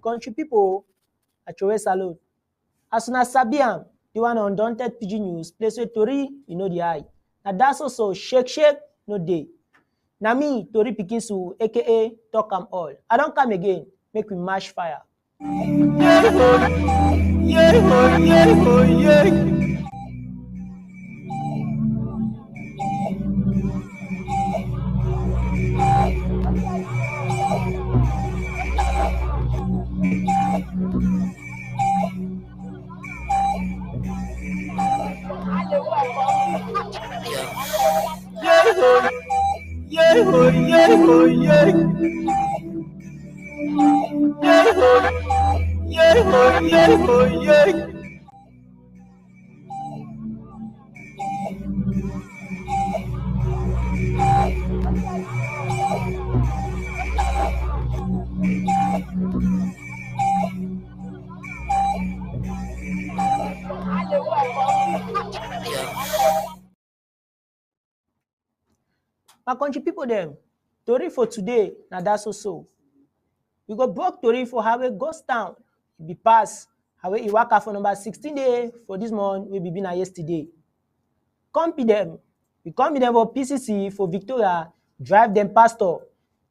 Country people, Achowe salute. As una sabi am, the one undaunted PG News, place wey tori you know the eye. Na that's also shake no dey. Na me, Tori Pikinsu, aka Talk Am All. I don come again, make we match fire. My country people dem, tori for today na that's so. We go broke tori for how we ghost town be pass how we waka for number 16 day for this month we be na yesterday. We come be them for PCC for Victoria, drive them pastor.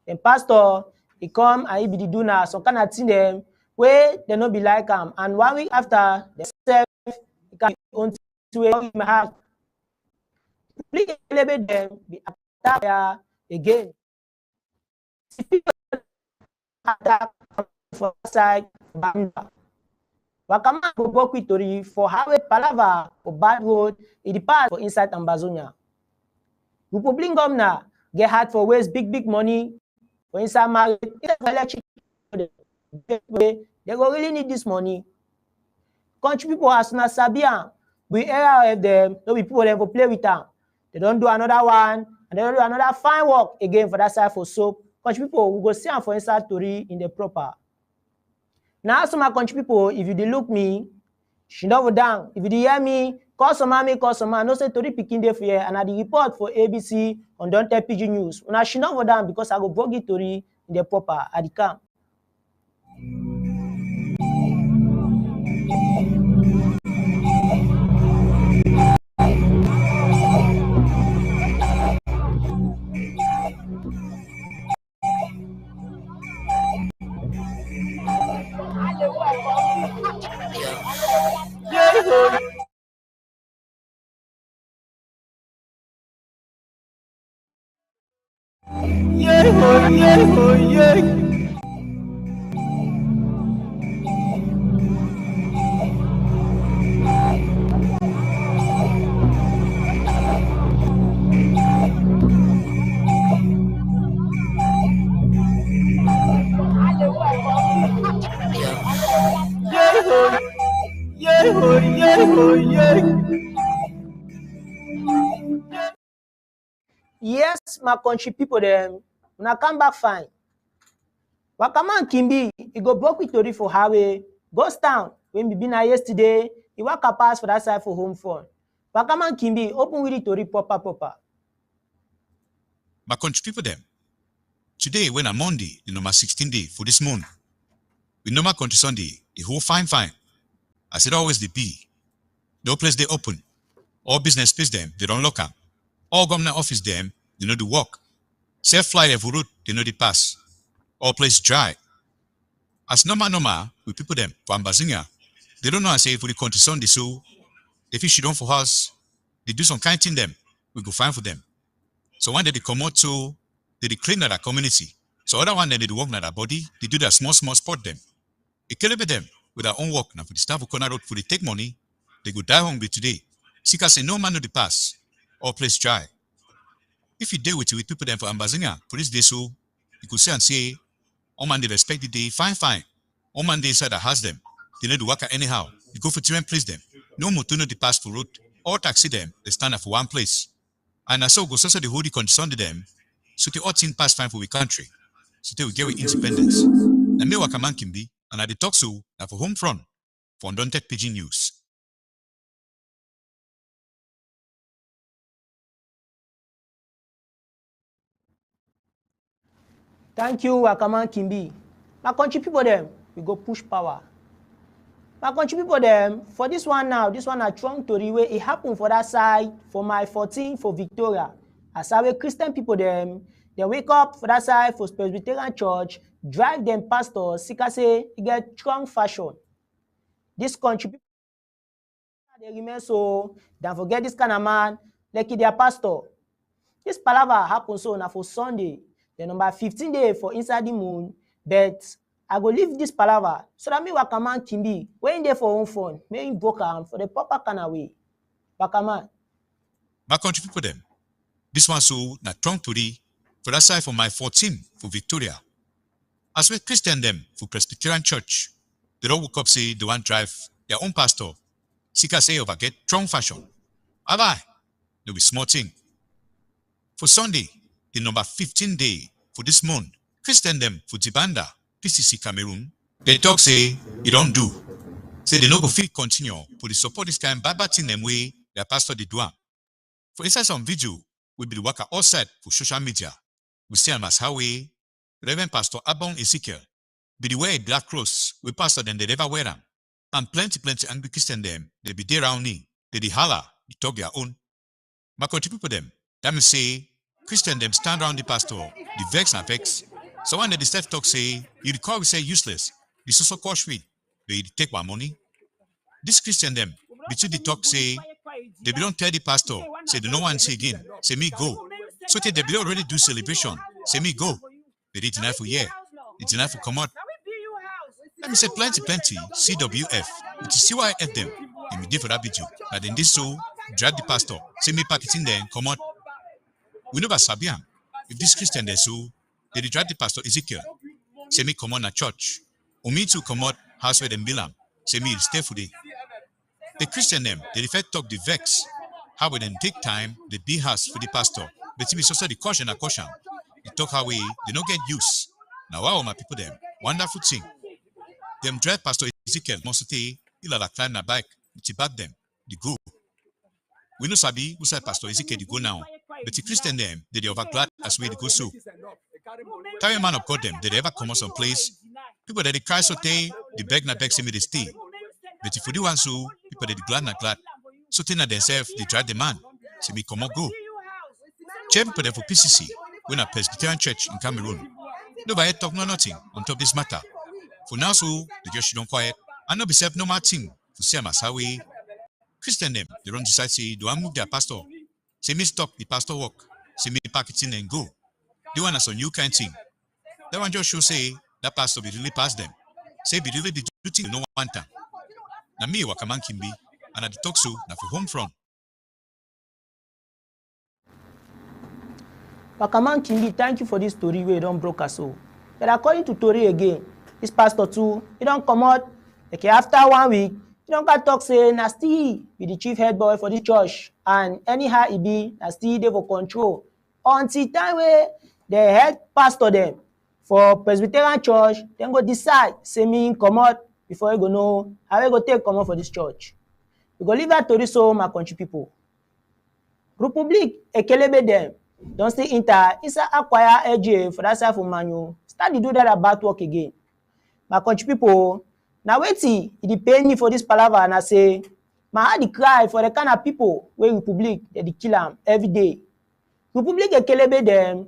Then pastor, he come and he be the donor, some kind of thing them where they no be like him. And 1 week after, they self he can own to him have. Please elevate them, be attack again. Attack for side Bamba. Wakama go work with Tori for highway palava or bad road, it depart for inside Ambazonia. Republic governor get hard for waste big money for inside market. They go really need this money. Country people as na Sabian, we area of them, no be people them for play with them. They don't do another one, and they don't do another fine work again for that side for soap. Country people will go see them for inside Tori in the proper. Now, some my country people, if you dey look me, she never down. If you dey hear me, call some man. No say Tori Pikin dey for here, and I dey report for ABC on Undaunted PG News. Una she never down because I go bug it Tori in the proper at the camp. Yes, my country people them, when I come back fine. Wakaman Kimbi, he go broke with tori for highway, ghost town, when we been yesterday, he waka pass for that side for home front. Wakaman Kimbi, open with the tori proper. My country people them. Today, when I'm Monday, the number 16 day for this month, we normal country Sunday, the whole fine. As it always they be. No place they open. All business space them, they don't lock up. All government office them, they know the work. Self fly every route, they know the pass. All place dry. As normal, we people them for Ambazinga. They don't know I say for the country Sunday, so if you don't for us, they do some kind thing them, we go find for them. So one day they come out to, they clean that community. So other one, then they work on their body, they do that small sport them. It kill them with their own work. Now for the staff of corner road, for they take money, they go die hungry today. Sika say no man know the pass, all place dry. If you deal with people them for Ambazinga, for this day so, you could say and say, all man they respect the day, fine. All man they inside the house them, they know the worker anyhow. You go for different place them. No motor know the pass for road, all taxi them, they stand up for one place. And so go so the whole concern to them, so the all thing pass fine for we country. So they will get with independence. And me Wakaman Kimbi, and I talk so now for home front for Undaunted Pigeon News. Thank you, Wakaman Kimbi. My country people them, we go push power. My country people them, for this one now, this one a strong tori wey it happen for that side, for my 14 for Victoria. As our Christian people them, they wake up for that side for Presbyterian church, drive them pastors, sika say, e get strong fashion. This country people, they remain so, don't forget this kind of man, like their pastor. This palaver happen so now for Sunday, the number 15 day for inside the moon, but I go leave this palaver so that me Wakaman Kimbi, when they for home phone, may him book am for the proper kind of way. Wakaman. My country people them, this one so na strong tori for that side for my 14 for Victoria. As we Christian them for Presbyterian church, they don't wake up say they want drive their own pastor. Sika say over get strong fashion. Abai, no be small thing. For Sunday, the number 15 day for this month, Christian them for Jibanda, PCC Cameroon, they talk say it don't do. Say they no go fit continue for the support this kind bad thing them way their pastor did do am. For inside some video, we be the worker outside for social media. We see them as how we Reverend Pastor Abon Ezekiel be the wear a black cross we pastor them they never wear them. And plenty angry Christian them, they be there around me, they holler, they talk their own. My country people them, that means say Christian them stand around the pastor, the vex and vex. So when the staff talk say, you recall we say useless, this also cost me, they take my money. This Christian them, between the talk say, they don't tell the pastor, say they no one say again, say me go. So they be already do celebration, say me go. They did deny for year, they deny for come out. Let me say plenty, CWF, which is CYF them, and we did for that video. That in this so, drag the pastor, say me pack it in there and come out. We know about Sabian. If this Christian there so, they drag the pastor Ezekiel, say me come on a church. Or me to come out house where them bill say me stay for day. The Christian them, they refer talk the vex. How we then take time, they be house for the pastor. But to be so the caution. They talk how we, they don't get use. Now wow my people them, wonderful thing. Them dread Pastor Ezekiel must say, he'll climb a bike, which back them, they go. We know Sabi, who said Pastor Ezekiel, they go now. But the Christian them, they over glad as way they go so. Carry man of God them, they ever come out some place. People that they cry so they beg say me they stay. But if you do one so, people that they glad. So they themselves, they drive the man. Say me come on go. Chair people there for PCC, when a Presbyterian church in Cameroon. Nobody talk nothing on top of this matter. For now so, the church don't quiet, and not be self no matter thing for same as how we Christian them, they don't decide say, do I move their pastor? Say me stop the pastor work, say me pack it in and go. They want us a new kind thing. That one just show say, that pastor be really past them. Say be really the do thing no one time. Now me Wakaman Kimbi, and at the talk so, now for home front. Wakaman Kimbi, thank you for this story where you don't broke us so. But according to Tori again, this pastor too, he don't come out, like after 1 week, he don't got talk say, na still be the chief head boy for the church, and anyhow he be, na still they for control. Until time where the head pastor them for Presbyterian church, dem go decide say me comot before you go know how you go take comot for dis church. We go leave dat tori so my country pipo. Republic Ekelebe dem don still enter inside acquire LGA for dat side for Manu, start to do dat bad work again. My country pipo, na wetin e dey pain me for dis palava na say my heart dey cry for the kind of pipo wey Republic dem dey kill am everyday. Republic Ekelebe dem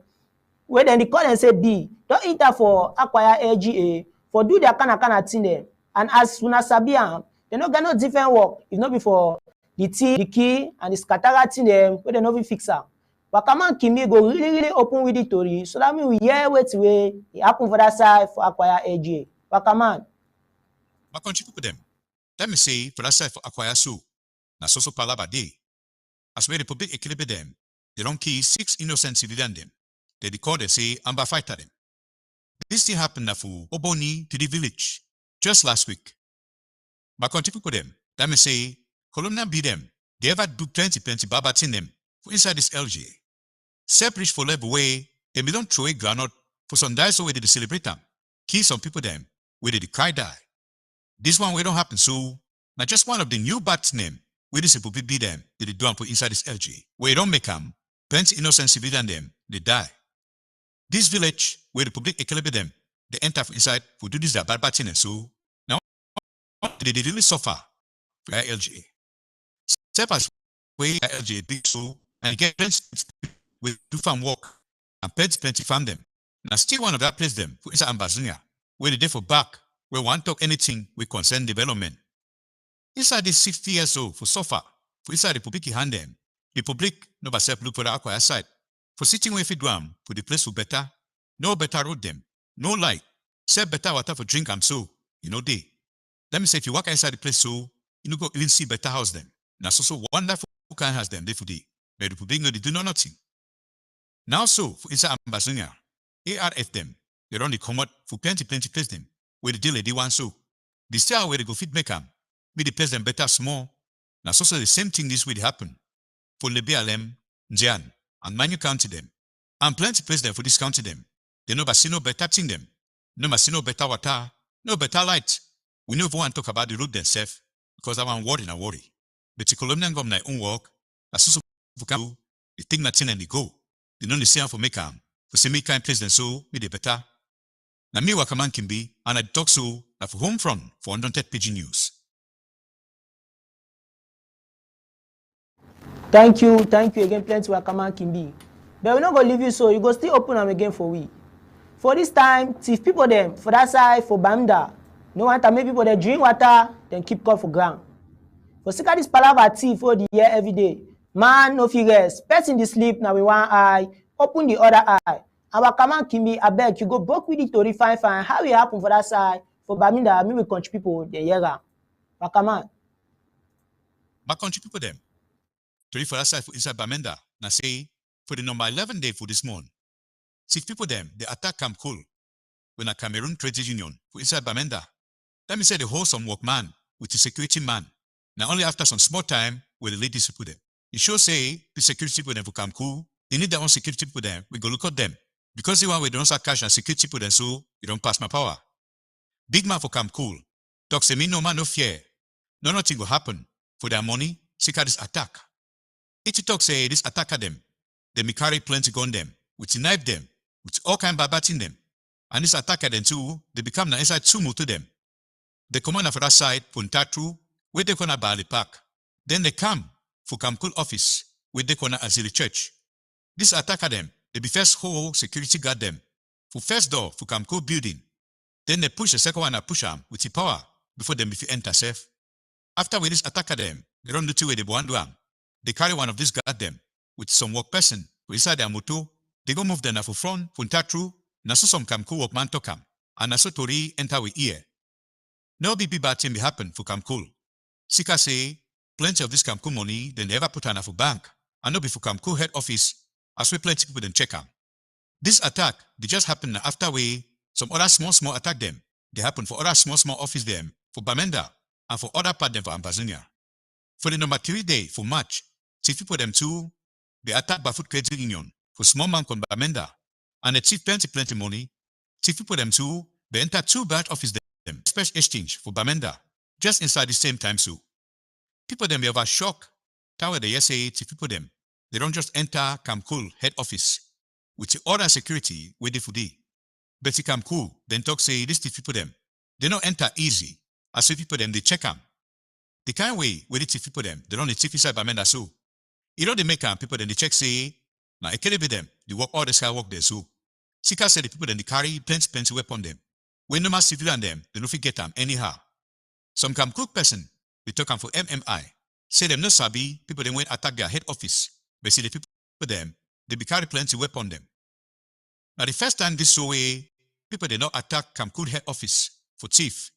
wey dem dey call dem say B don enter for acquire LGA for do their kind of thing dem, and as una sabi am, dem no get no different work if no be for the thing, the key and the scattered thing dem wey dem no fit fix am. Wakaman Kimi go really open with the tori so that we hear wetin wey e happen for that side for acquire LGA. Wakaman. My country people them. Let me say for that side for acquire so. Na so palaba day. As we Republic Ekelebe them, they don't kill 6 innocent civilian them. They call they say Amber fighter them. This thing happened na for Oboni to the village just last week. My country people them. Let me say Colonial be them. They ever do plenty baba thing them for inside this LGA. Separate for level way, they don't throw a granite for some dice away they celebrate them. Kill some people them where they cry die. This one way don't happen so now just one of the new bad name where this people be them they do and put inside this LGA. Where you don't make them, plenty innocent civilian them, they die. This village where the public Ekelebe them, they enter inside for do this their bad thing and so now they really suffer for LGA. Step as way LGA big so and get plenty with do farm work and plenty farm them. Now still one of that place them for inside Ambazunia where they dey for back where one talk anything with concern development. Inside this 60 years old for suffer for inside the public hand them. The public no but self look for the acquire side. For sitting where fit do am for the place for better, no better road them, no light, sell better water for drink am so, you know they. Let me say if you walk inside the place so, you no go even see better house them. Now so wonderful kind house them they for day. But the public no they do nothing. Now so for inside Ambazunia, ARF them, they run the commode for plenty place them, where the deal they want so. The style where they go fit make them, make the place them better small. Now so the same thing this will happen. For Lebialem, Njian, and Manu County them, and plenty place them for this county them. They no but see no better thing them, no but see no better water, no better light. We never want to talk about the road themselves, because I want worry and worry. But the colonial government own work, as so for they think nothing and they go. They don't see how for make them, for see me kind place them so, me they better. Now me Wakaman Kimbi, and I talk so, for home front for Undaunted PG News. Thank you again plenty Wakaman Kimbi. But we not gonna leave you so, you go still open them again for we. For this time, thief people them for that side for Bamda, no want to make people they drink water, then keep cup for ground. For see this palava thief for the year every day. Man no fit rest, person dey sleep now with one eye, open the other eye. And Wakaman Kimbi, I beg you go broke with the tori fine how it happen for that side for Bamda, me with country people they hear am. Wakaman. My country people them. Tori for that side for inside Bamenda, na say for the number 11 day for this month. 6 people them they attack Camp Cool when a Cameroon Trade Union for inside Bamenda. Let me say the whole some workman with the security man. Now only after some small time will the ladies people them. It sure say the security people them for Camp Cool, they need their own security people them. We go look at them. Because the one we don't start cash and security people them so you don't pass my power. Big man for Camp Cool. Talk say me no man no fear. No nothing will happen. For their money, seek out this attack. It talk say this attacker them. They may carry plenty gun them, with knife them, with all kind of batting them. And this attacker them too, they become na inside sumo to them. The commander for that side, Puntatru, where they corner Bali Park. Then they come for Camp Cool office, where they corner Azili Church. This attacker them, they be first whole security guard them. For first door for Camp Cool building. Then they push the second one and push them with the power before them if you enter safe. After we this attacker them, they don't do two way they want to them. They carry one of these guard them with some work person who inside their motor. They go move them for front, Puntatru, na so some Camp Cool workman to come. And na so tori enter with ear. No big bad thing be happen for Camp Cool. Sika say, plenty of this Camp Cool money they never put on for bank. And no be for Camp Cool head office, as we plenty people then check them. This attack, they just happen after we, some other small attack them. They happen for other small office them, for Bamenda, and for other part them for Ambazunia. For the number 3 day for March, 6 people them too, they attack Bafut Credit Union for small man con Bamenda, and they chief plenty money. See people them too, they enter 2 branch office them, special exchange for Bamenda, just inside the same time so. People them have a shock. Tower they say to people them, they don't just enter Kamkul head office with the order security with the foodie. But it Kamkul then talk say this people them, they don't enter easy. As if people them they check them. The kind way with the people them, they don't the tiff inside Bamenda so. You know they make people then they check say, now it can't be them, they work all this kind of work there so. Sika said the people then they carry plenty weapon them. When no mass civilian them, they don't forget them anyhow. Some Kamkul person, they talk them for MMI. Say them no sabi, people then went attack their head office. But see the people them, they be carry plenty weapon them. Now the first time this way, people they not attack Kamkul head office for thief.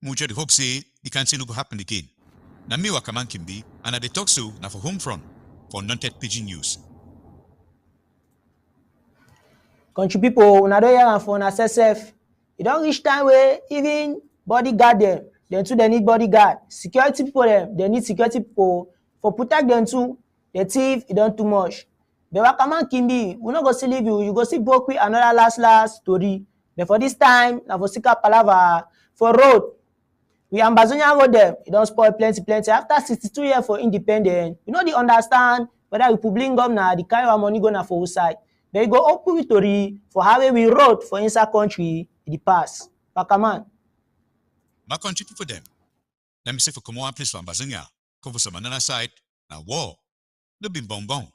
Muja the hope say, the can't say no go happen again. Na me wakaman kimbi, and they talk so na for home front, for Undaunted Pidgin News. Country people, una don hear am for una sef. E don reach time where even bodyguard them too they need bodyguard. Security people they need security people for protect them too. The thief, it don't too much. But wakaman kimbi, we not go see leave you go see book with another last story. But for this time, na for Sika Palava, for road. We Ambazonia road them, it don't spoil plenty. After 62 years for independence, you know they understand whether we public governor, the kind of money gonna for side. They go open with story for how we road for inside country in the past. Wakaman. My country people them. Let me say for come one place for Ambazonia, come for some another side, na war. No been bonbon.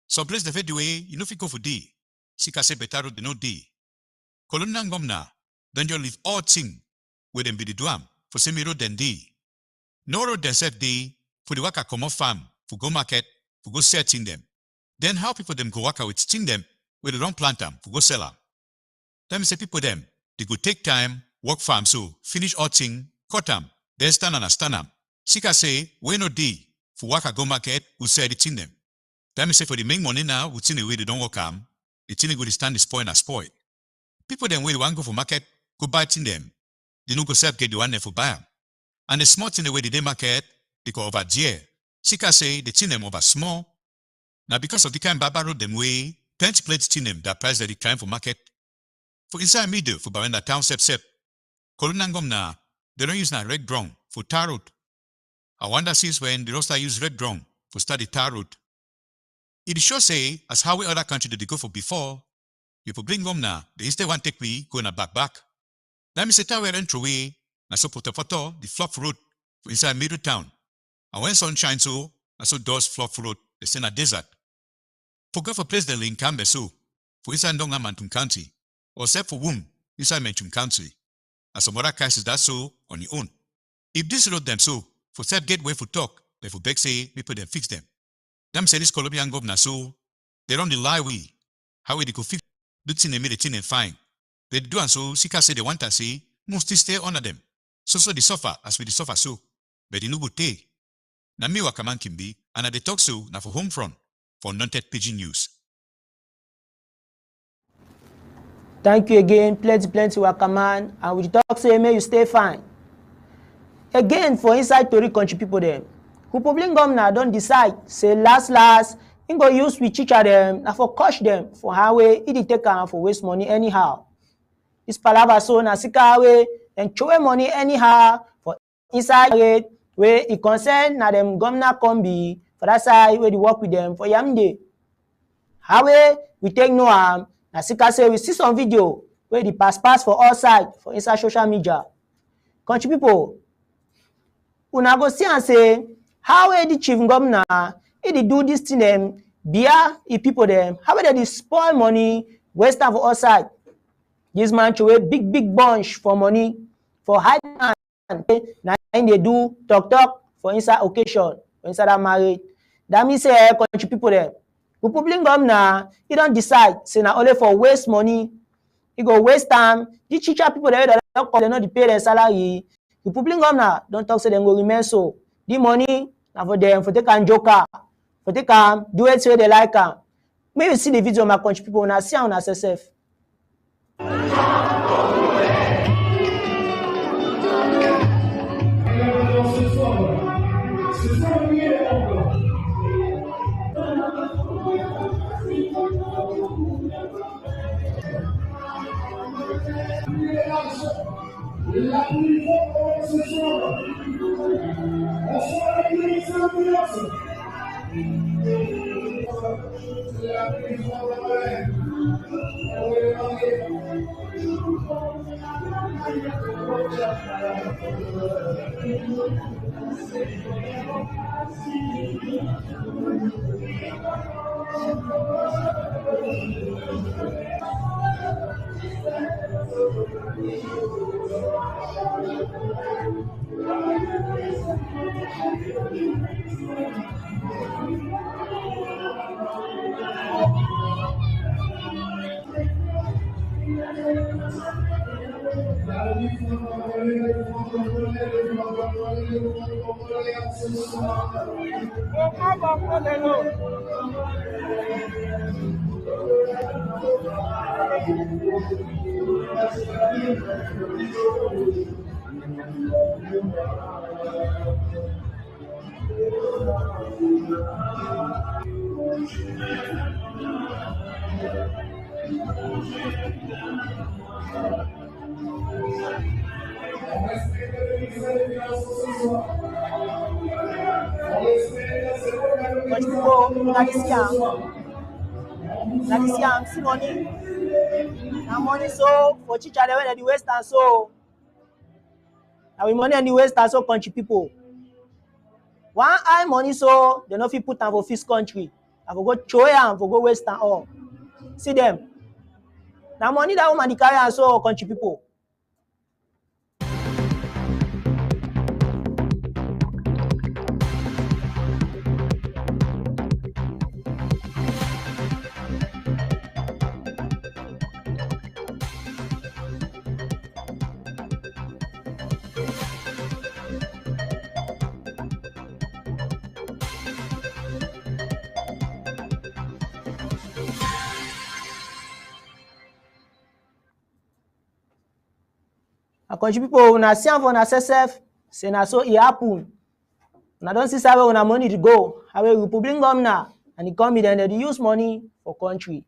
Some place the fed way, you know if you go for day. Sika say better road they no day. Colonial governor, then you leave all thing where them be the duam for semi road then day. No road then set day for the waka come off farm, for go market, for go setting them. Then how people them go waka with sting them where they don't plant them, for go sell them. Let me say people them, they go take time, work farm so, finish all thing, cut them, then stand them. Sika say, we no day for waka go market, who sell the thing them. Let me say for the main money now, we think the way they don't work them, the thing go to stand the spoil and spoil. People them way they want go for market, go buy thing them. They no go self get the one there for buy them. And the small thing the way they market, they go over there. Sika say the thing them over small. Now because of the kind Baba road them way, plenty thing them that price that they climb for market. For inside middle for Bawenda town sep. Kolonangom na, they don't use na red drum for tar road. I wonder since when they don't start use red drum for start the tar road. It sure say, as how we other country did they go for before, you for bring na, they instead want take me go in a back. Let me say tower enter away, na so photo, the fluff road for inside middle town. And when sun shines so, na so doors fluff road, they send a desert. Forgot for place the link Cambe so, for inside Ndonga Mantum County, or except for whom inside Mantum County. And some other cases that so on your own. If this road them so, for set gateway for talk, they for beg say, people them fix them. Them say this Colombian governor so, they don't lie we. How we they go fix do thing they made the thing and fine. They do and so, Sika say they want to say, must still stay under them. So they suffer as we they suffer so. But they no go take. Na me wakaman kimbi, and they talk so na for home front, for Undaunted Pidgin News. Thank you again, plenty wakaman, and we talk say may you stay fine. Again for inside Tori country people them. Who public governor don't decide, say last, he go use we teacher them, na for coach them for how way it take am for waste money anyhow. This palava so na Sika way and throw money anyhow for inside rate where it concern na them governor combi for that side where they work with them for Yamde. How way we take no harm, na Sika say we see some video where the pass for all side for inside social media. Country people, una go see and say how the chief governor he do this thing them beer people them how they spoil money waste time for all side. This man throw a big bunch for money for high man. Now they do talk for inside occasion for inside that marriage. That means say country people them. The public governor he don't decide say na only for waste money. He go waste time. The teacher people they not pay their salary. The public governor don't talk say them go remain so. The money na for them for take and joker, for take and do it so they like am. May you see the video of my country people now see on yourself. Bunch people, na this yam, see money. Now money so for teacher they went at the west and so. Now we money and the west and so country people. One eye money so they no fit put am for fixed country. I for go throw am for go west and all. See them. Now money that woman dey carry and so country people. A country people, una see am for una self, say na so e happen. Una don see side where una money dey go, how we Republic governor and the company dem dey use money for country.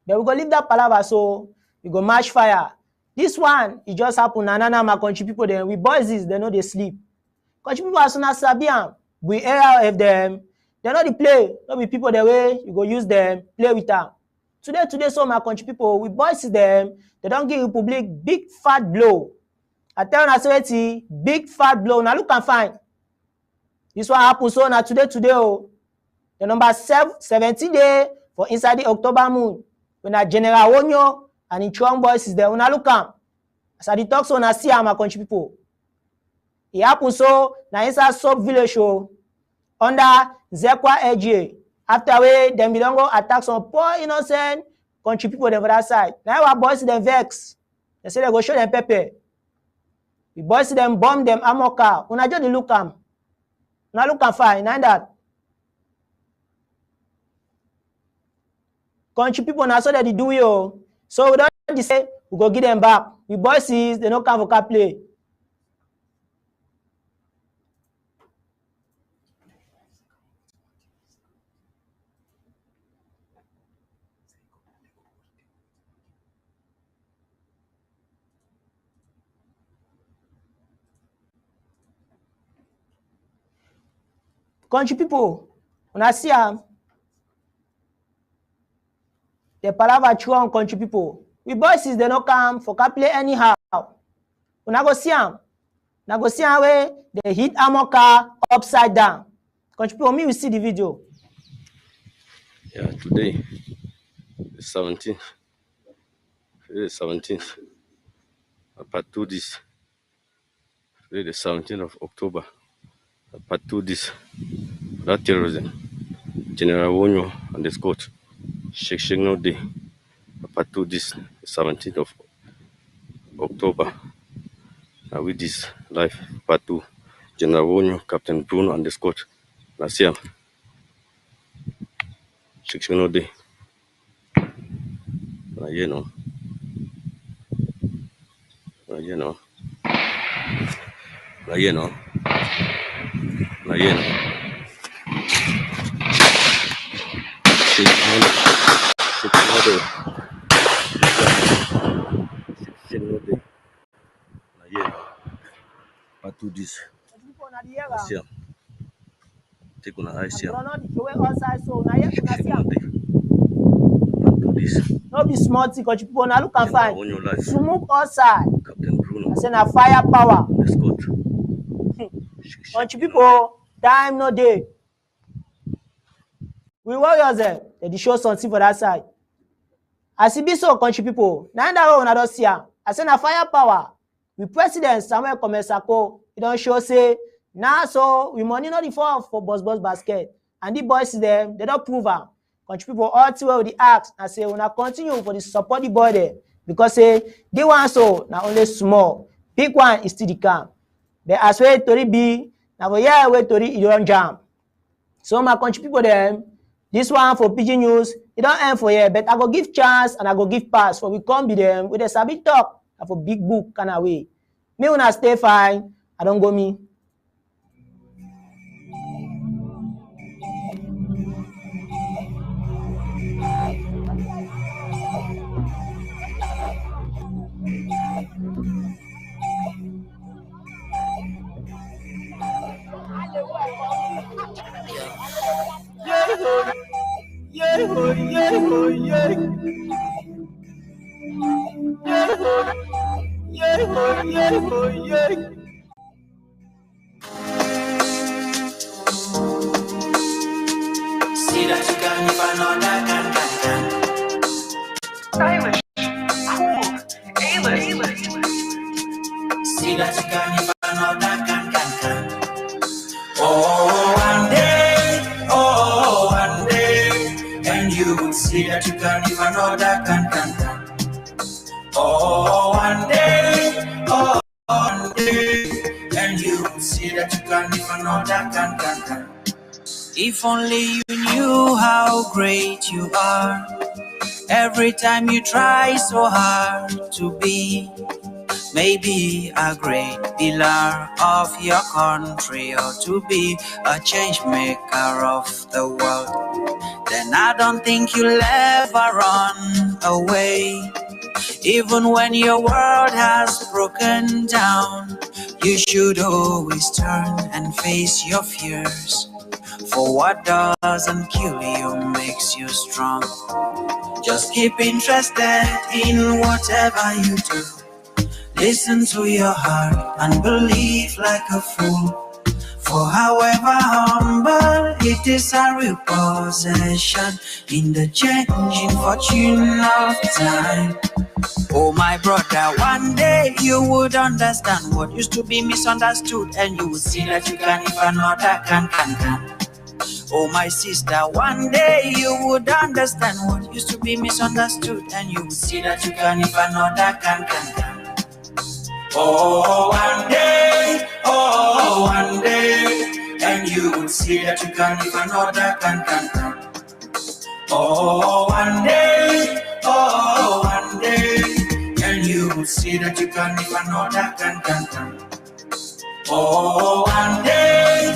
But we go leave that palava so we go match fire. This one e just happen na my country people dem we boys dem no dey sleep. Country people as una sabi am, we area of dem no dey play, no be people the way you go use them play with am. Today so my country people we boys dem they don give Republic big fat blow. I tell una say wetin big fat blow. Now look and fine. This one happen so na today oh. The number 17 day for inside the October moon. When a General Onyo and in Strong Boys is there. Una look am. As I dey talk so una see am my country people. It happen so na inside sub village show under Zekwa LGA. After way dem be don go attack some poor innocent country people dem for that side. Now our boys dem vex. They say they go show them pepper. The boys dem bomb them armor car. Una just dey look am. Una look am fine. Na that. Country people na so they dey do yo. So we don't say we go give them back. The boys they no come for car play. Country people, una see am. The palava true on country people. We boys they no come for car play anyhow. Una go see am. Una go see am way they hit armor car upside down. Country people, me we see the video. Yeah, today the 17th. Today the 17th. Part 2 this. Today the 17th of October. Part 2 this. That terrorism. General Wonyo and the Scott. Shake no day. Part 2 this. The 17th of October. Now with this live part 2. General Wonyo, Captain Bruno and the Scott. Last year. Shake no day. You know. You know. You know. You know. do this. People na the era. See am. Take on eye, see am. Not the way outside, so na here una see am. Do this. No be small thing, country people. Now look and find. On your life. Smoke outside. Captain Bruno. I say na fire power. The Scott. Country people, time no day. We warriors there. They show something for that side. As it be so, country people. Now that way una don see am. I say na fire power. We President Samuel Komesako, he don't show say now so we money not the fall for boss basket. And the boys them, they don't prove am. Country people all too well with the axe and say una continue for the support the boy there. Because say they want so now only small. Big one is still the camp. But as way Tori be, now for yeah way Tori you don't jam. So my country people them, this one for PG News, it don't end for here, but I go give chance and I go give pass for we come be them with a sabi talk for big book kind of way. Me when I stay fine, I don't go me. See that you can if I know that can. Stylish, cool, A-list. See that you can if I know that can. Oh, one day, and you will see that you can if I know that can. Oh, one day, and you will see that you can if I know that can. If only you knew how great you are. Every time you try so hard to be maybe a great pillar of your country or to be a change maker of the world, then I don't think you'll ever run away. Even when your world has broken down, you should always turn and face your fears. For what doesn't kill you makes you strong. Just keep interested in whatever you do. Listen to your heart and believe like a fool. For however humble, it is a real possession in the changing fortune of time. Oh my brother, one day you would understand what used to be misunderstood, and you would see that you can if another can. Oh my sister, one day you would understand what used to be misunderstood, and you would see that you can if another can. Oh, one day, and you would see that you can if another can. Oh, one day, and you would see that you can if another can. Oh, one day,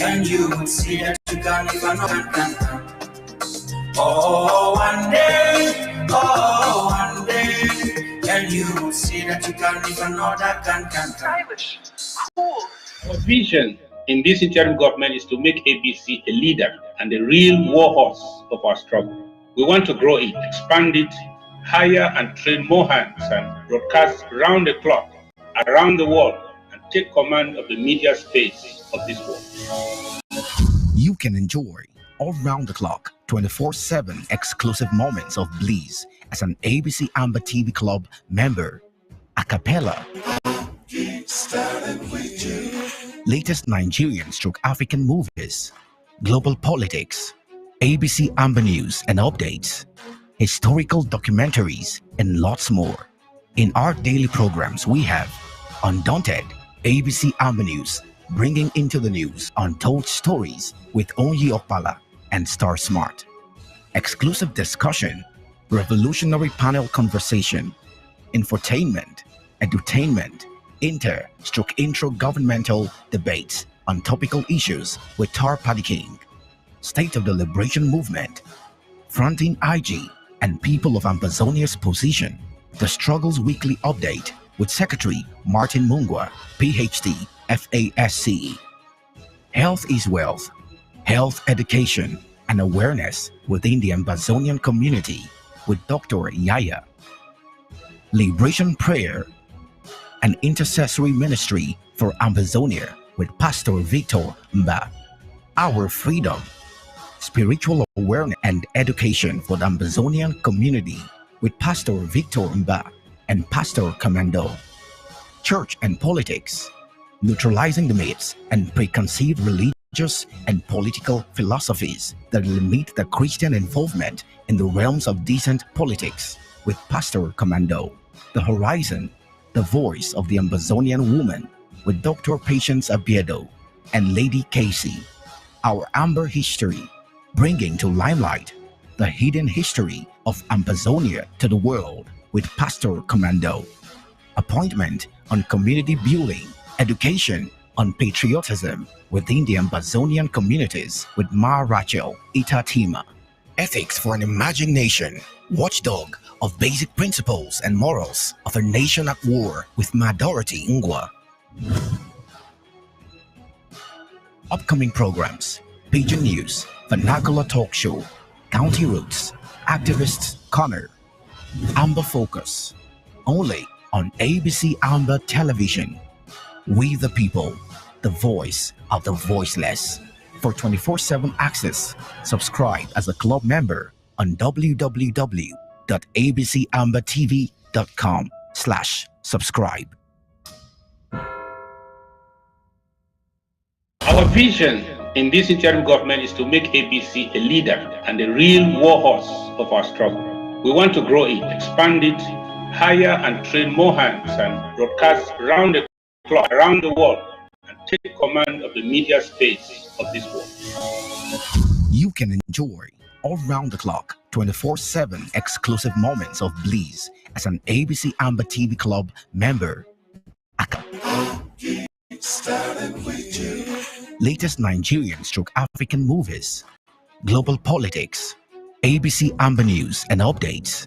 and you would see that you can if another can. Oh, one day, and you will see that you can if another can. Stylish, cool. Our vision in this interim government is to make ABC a leader and a real war horse of our struggle. We want to grow it, expand it, hire and train more hands, and broadcast round the clock, around the world, and take command of the media space of this world. You can enjoy all round the clock, 24/7 exclusive moments of bliss as an ABC Amber TV Club member. A cappella. Latest Nigerian/African movies, global politics, ABC Amber News and updates, historical documentaries, and lots more. In our daily programs, we have Undaunted, ABC Amber News, bringing into the news untold stories with Onyi Opala and Star Smart. Exclusive discussion, revolutionary panel conversation, infotainment, edutainment, intro governmental debates on topical issues with Tar Paddy King, State of the Liberation Movement, fronting IG and people of Ambazonia's position, the Struggles Weekly Update with Secretary Martin Mungwa, PhD, FASCE. Health is wealth. Health education and awareness within the Amazonian community with Dr. Yaya. Liberation prayer and intercessory ministry for Amazonia with Pastor Victor Mba. Our freedom, spiritual awareness and education for the Amazonian community with Pastor Victor Mba and Pastor Commando. Church and politics, neutralizing the myths and preconceived religious and political philosophies that limit the Christian involvement in the realms of decent politics with Pastor Commando. The Horizon, the voice of the Amazonian woman with Dr. Patience Abiedo and Lady Casey. Our Amber History, bringing to limelight the hidden history of Amazonia to the world with Pastor Commando. Appointment on community building, education on patriotism within the Amazonian communities with Ma Rachel Itatima. Ethics for an Emerging Nation, watchdog of basic principles and morals of a nation at war with Ma Dorothy Ngwa. Upcoming programs: Pigeon News, Vernacular Talk Show, County Roots, Activists Corner, Amber Focus, only on ABC Amber Television. We the people, the voice of the voiceless. For 24/7 access, subscribe as a club member on www.abcambertv.com/subscribe. Our vision in this interim government is to make ABC a leader and a real war horse of our struggle. We want to grow it, expand it, hire and train more hands, and broadcast around the clock, around the world, and take command of the media space of this world. You can enjoy all round the clock, 24/7 exclusive moments of bliss as an ABC Amber TV Club member. Latest Nigerian / African movies, global politics, ABC Amber News and updates,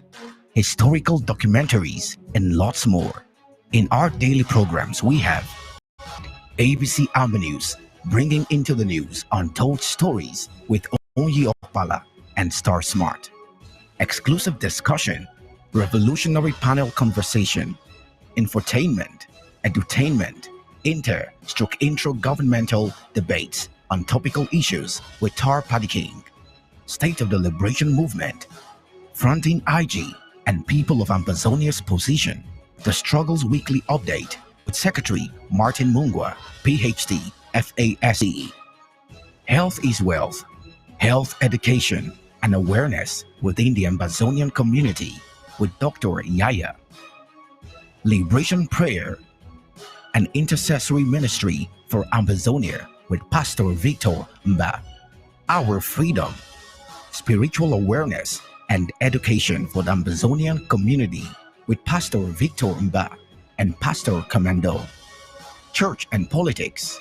historical documentaries, and lots more. In our daily programs, we have ABC Amber News, bringing into the news untold stories with Onyi Opala and Star Smart. Exclusive discussion, revolutionary panel conversation, infotainment, edutainment, intro governmental debates on topical issues with Tar Paddy King, State of the Liberation Movement, Fronting IG and People of Amazonia's Position, The Struggles Weekly Update with Secretary Martin Mungwa, PhD, FASCE. Health is wealth. Health education and awareness within the Amazonian community with Dr. Yaya. Liberation prayer and intercessory ministry for Amazonia with Pastor Victor Mba. Our freedom, spiritual awareness and education for the Amazonian community with Pastor Victor Mba and Pastor Commando. Church and politics,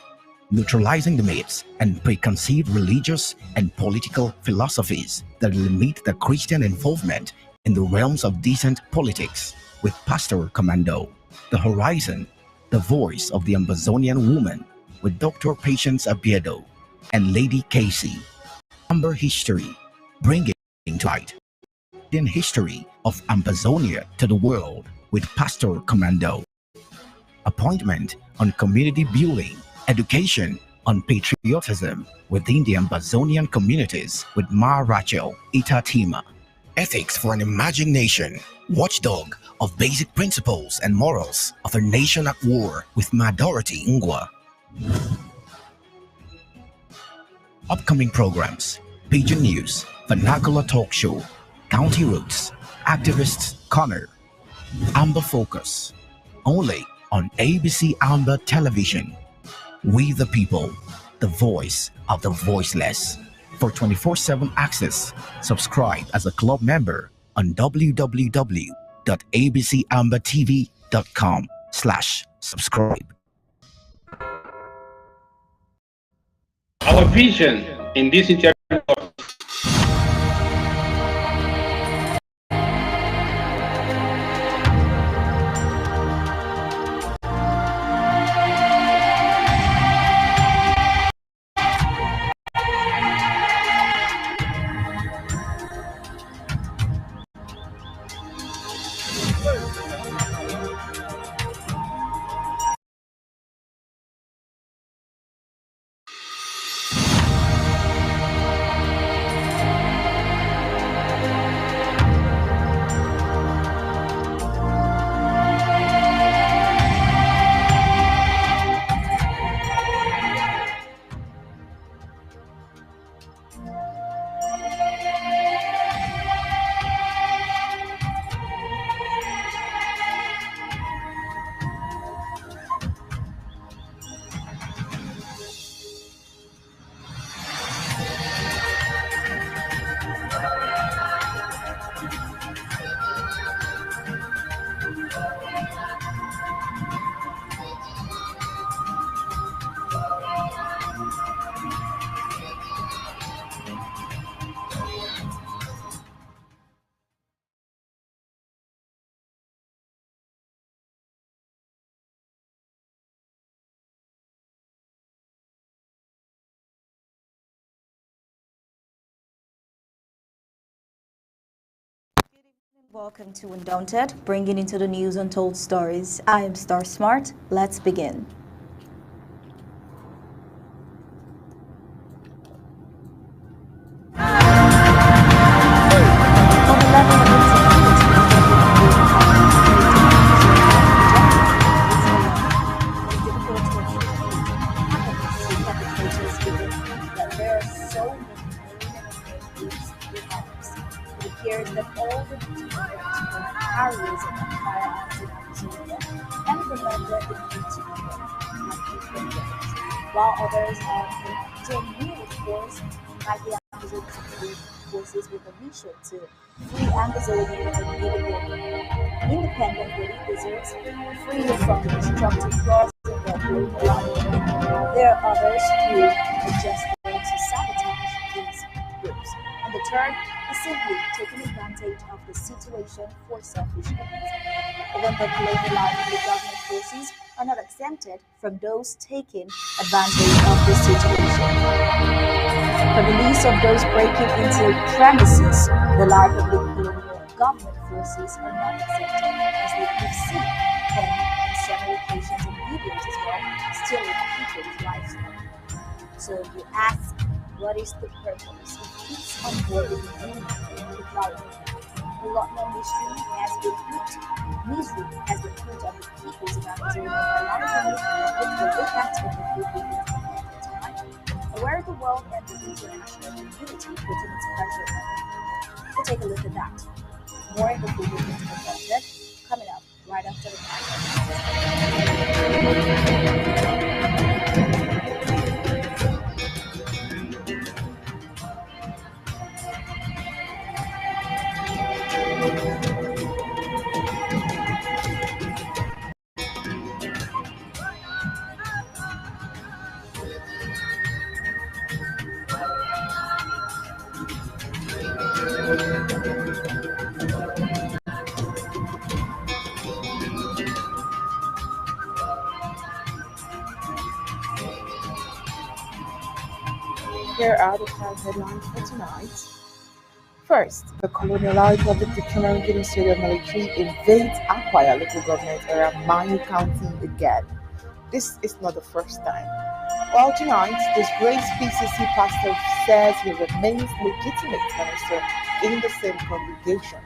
neutralizing the myths and preconceived religious and political philosophies that limit the Christian involvement in the realms of decent politics with Pastor Commando. The Horizon, the voice of the Amazonian woman with Dr. Patience Abiedo and Lady Casey. Amber History, bringing to light the history of Amazonia to the world with Pastor Commando. Appointment on community building, education on patriotism within the Amazonian communities with Ma Rachel Itatima. Ethics for an Emerging Nation, watchdog of basic principles and morals of a nation at war with Ma Dorothy Ngwa. Upcoming programs: Pigeon News, Vernacular Talk Show, County Roots, Activists Corner, Amber Focus, only on ABC Amber Television. We the people, the voice of the voiceless. For 24/7 access, subscribe as a club member on www.abcambertv.com/subscribe. Our vision in this interim Welcome to Undaunted, bringing into the news untold stories. I am Star Smart. Let's begin. On the level of there are so many it appears that all the terrorism and firearms in Arizona and the member in while others are doing new force like the Amazon security forces with a mission to free Amazonian and Indian independent lizards free from destructive laws in their global life. There are others who are just there to sabotage these groups. And the third is simply taking advantage of the situation for selfish gains. Even the colonial government forces are not exempted from those taking advantage of this situation. From the list of those breaking into premises, the life of the colonial government forces are not exempted, as they have seen and on several occasions and videos as well, stealing people's livestock. So you ask, what is the purpose? It keeps on board with the union development. A lot more misery has been put on the peoples of Amazonia by a lot of them with the impact of the food movement at the time. Where the world and the international community putting its pressure on. We'll take a look at that. More in the food movement project coming up right after the Here are the five headlines for tonight. First, the colonial Republic declaring Guinea Stadium military invades Akwaya local government area, Manu County again. This is not the first time. While tonight, disgraced PCC pastor says he remains legitimate minister in the same congregation.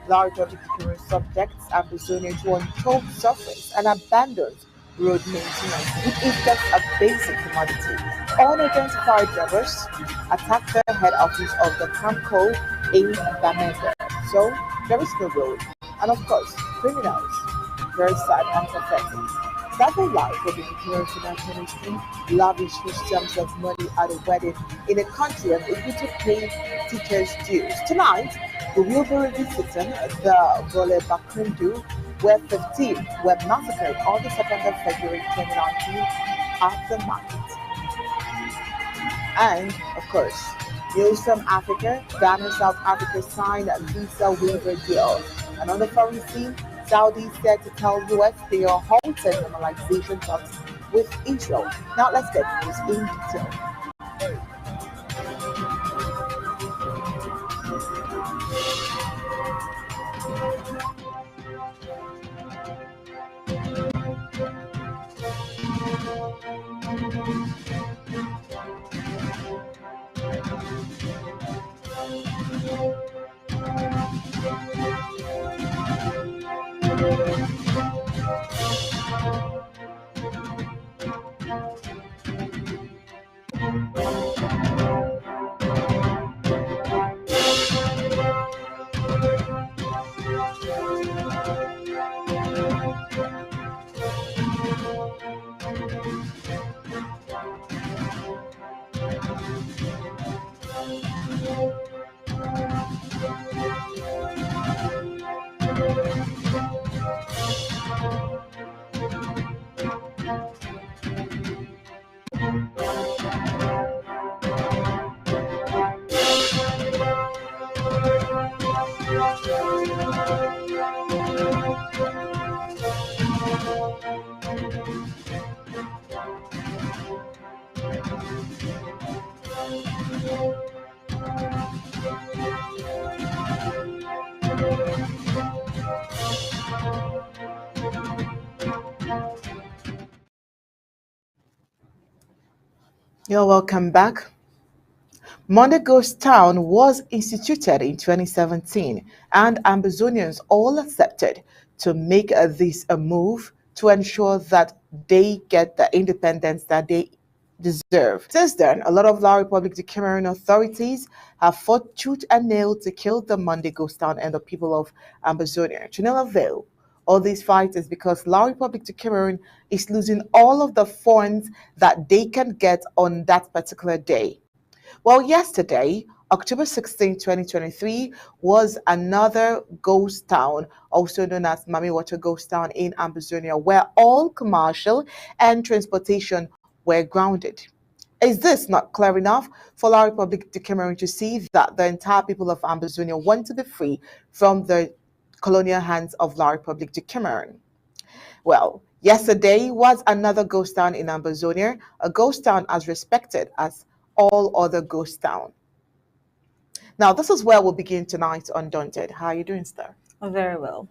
Large of the Kikuyu subjects Amazonia to untold sufferings and abandoned road maintenance, which is just a basic commodity. Unidentified robbers attacked the head office of the Camco in Bamenda. So there is no road. And of course, criminals. Very sad and pathetic. Several lives of the Kikuyu Financial Ministry lavish huge sums of money at a wedding in a country unable to pay teachers' dues. Tonight, we will be revisiting the Vole Bakundu, where 15 were massacred on the 2nd of February 2019 at the market. And, of course, news from Africa. Ghana and South Africa signed a visa waiver deal. And on the foreign scene, Saudi said to tell US they are halting normalization talks with Israel. Now let's get news in detail. You're welcome back. Monday Ghost Town was instituted in 2017, and Ambazonians all accepted to make this a move to ensure that they get the independence that they deserve. Since then, a lot of La Republic de Cameroon authorities have fought tooth and nail to kill the Monday Ghost Town and the people of Ambazonia. To no avail. All these fights is because La Republic de Cameroon is losing all of the funds that they can get on that particular day. Well, yesterday, October 16, 2023, was another ghost town, also known as Mami Water Ghost Town in Ambazonia, where all commercial and transportation were grounded. Is this not clear enough for La Republic de Cameroon to see that the entire people of Ambazonia want to be free from the colonial hands of La Republic de Cameroon? Well, yesterday was another ghost town in Ambazonia, a ghost town as respected as all other ghost town. Now, this is where we'll begin tonight on Daunted. How are you doing, Star? Oh, very well.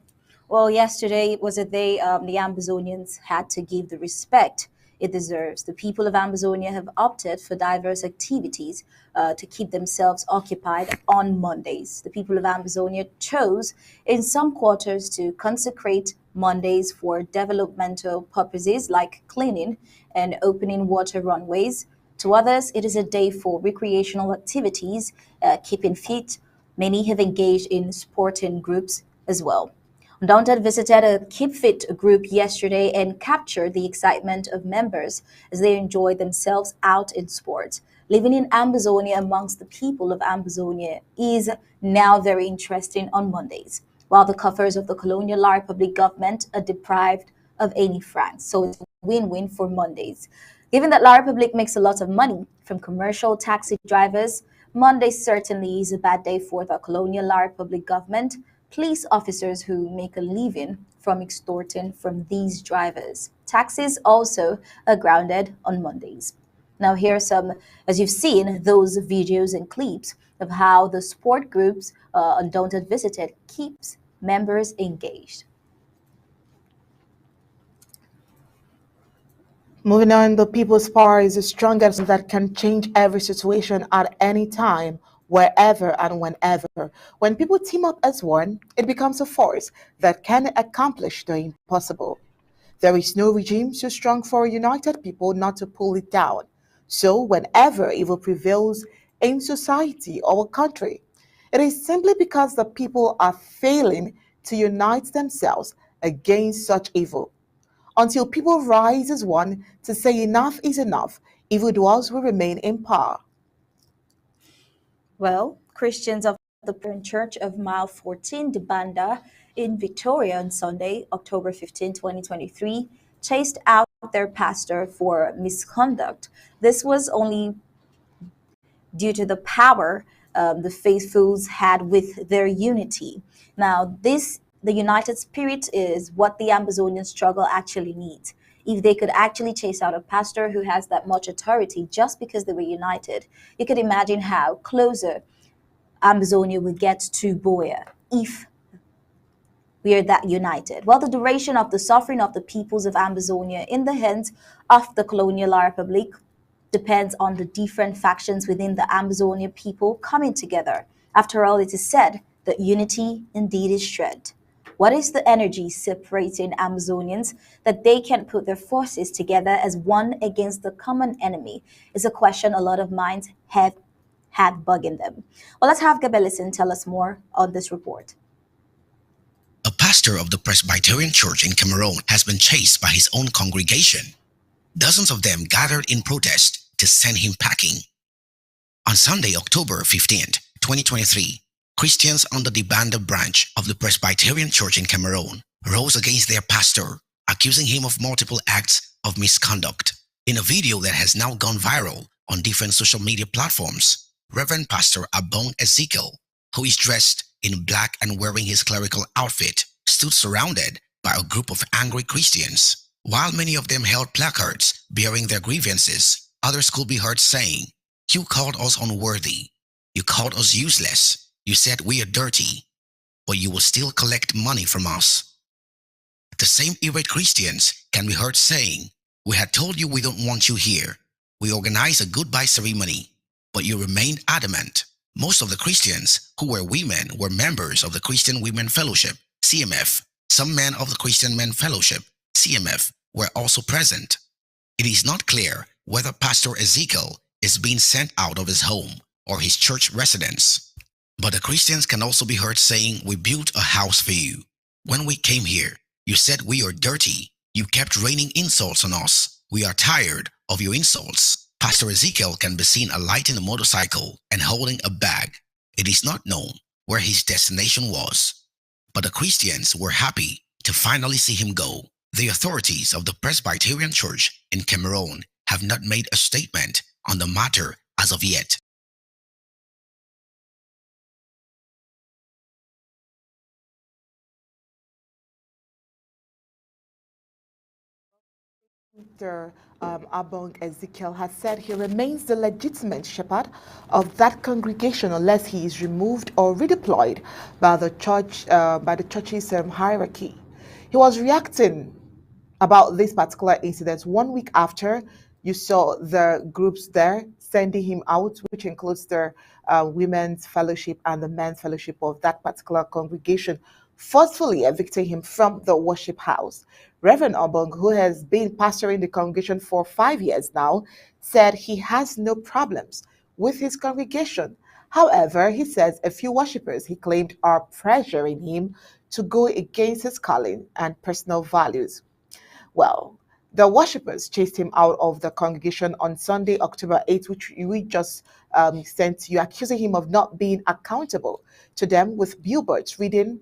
Well, yesterday was a day the Ambazonians had to give the respect it deserves. The people of Ambazonia have opted for diverse activities to keep themselves occupied on Mondays. The people of Ambazonia chose in some quarters to consecrate Mondays for developmental purposes like cleaning and opening water runways. To others, it is a day for recreational activities, keeping fit. Many have engaged in sporting groups as well. Undaunted visited a Keep Fit group yesterday and captured the excitement of members as they enjoyed themselves out in sports. Living in Ambazonia amongst the people of Ambazonia is now very interesting on Mondays, while the coffers of the colonial La Republic government are deprived of any francs. So it's a win-win for Mondays. Given that La Republic makes a lot of money from commercial taxi drivers, Monday certainly is a bad day for the colonial La Republic government, police officers who make a living from extorting from these drivers. Taxis also are grounded on Mondays. Now, here are some, as you've seen, those videos and clips of how the sport groups Undaunted visited keeps members engaged. Moving on, the people's power is the strongest that can change every situation at any time, wherever and whenever. When people team up as one, it becomes a force that can accomplish the impossible. There is no regime so strong for a united people not to pull it down. So, whenever evil prevails in society or a country, it is simply because the people are failing to unite themselves against such evil. Until people rise as one to say enough is enough, evildoers will remain in power. Well, Christians of the Presbyterian Church of Mile 14, de Banda, in Victoria on Sunday, October 15, 2023, chased out their pastor for misconduct. This was only due to the power the faithfuls had with their unity. Now, the united spirit is what the Ambazonian struggle actually needs. If they could actually chase out a pastor who has that much authority just because they were united, you could imagine how closer Ambazonia would get to Boya if we are that united. Well, the duration of the suffering of the peoples of Ambazonia in the hands of the colonial La Republic depends on the different factions within the Ambazonia people coming together. After all, it is said that unity indeed is strength. What is the energy separating Amazonians that they can put their forces together as one against the common enemy? Is a question a lot of minds have had bugging them. Well, let's have Gabelison tell us more on this report. A pastor of the Presbyterian Church in Cameroon has been chased by his own congregation. Dozens of them gathered in protest to send him packing. On Sunday, October 15th, 2023, Christians under the Banda branch of the Presbyterian Church in Cameroon rose against their pastor, accusing him of multiple acts of misconduct. In a video that has now gone viral on different social media platforms, Reverend Pastor Abong Ezekiel, who is dressed in black and wearing his clerical outfit, stood surrounded by a group of angry Christians. While many of them held placards bearing their grievances, others could be heard saying, "You called us unworthy. You called us useless. You said we are dirty, but you will still collect money from us." The same irate Christians can be heard saying, "We had told you we don't want you here. We organized a goodbye ceremony, but you remained adamant." Most of the Christians who were women were members of the Christian Women Fellowship, CMF. Some men of the Christian Men Fellowship, CMF, were also present. It is not clear whether Pastor Ezekiel is being sent out of his home or his church residence. But the Christians can also be heard saying, "We built a house for you. When we came here, you said we are dirty. You kept raining insults on us. We are tired of your insults." Pastor Ezekiel can be seen alighting a motorcycle and holding a bag. It is not known where his destination was, but the Christians were happy to finally see him go. The authorities of the Presbyterian Church in Cameroon have not made a statement on the matter as of yet. Dr. Abong Ezekiel has said he remains the legitimate shepherd of that congregation unless he is removed or redeployed by the church's hierarchy. He was reacting about this particular incident 1 week after you saw the groups there sending him out, which includes the women's fellowship and the men's fellowship of that particular congregation, forcefully evicting him from the worship house. Reverend Obong, who has been pastoring the congregation for 5 years now, said he has no problems with his congregation. However, he says a few worshippers he claimed are pressuring him to go against his calling and personal values. Well, the worshippers chased him out of the congregation on Sunday, October 8th, which we just sent you, accusing him of not being accountable to them with billboards reading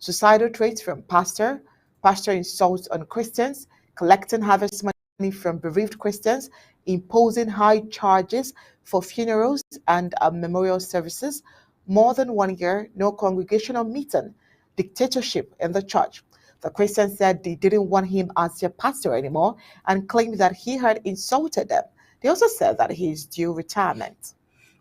suicidal traits from pastor insults on Christians, collecting harvest money from bereaved Christians, imposing high charges for funerals and memorial services, more than 1 year, no congregational meeting, dictatorship in the church. The Christians said they didn't want him as their pastor anymore and claimed that he had insulted them. They also said that he is due retirement.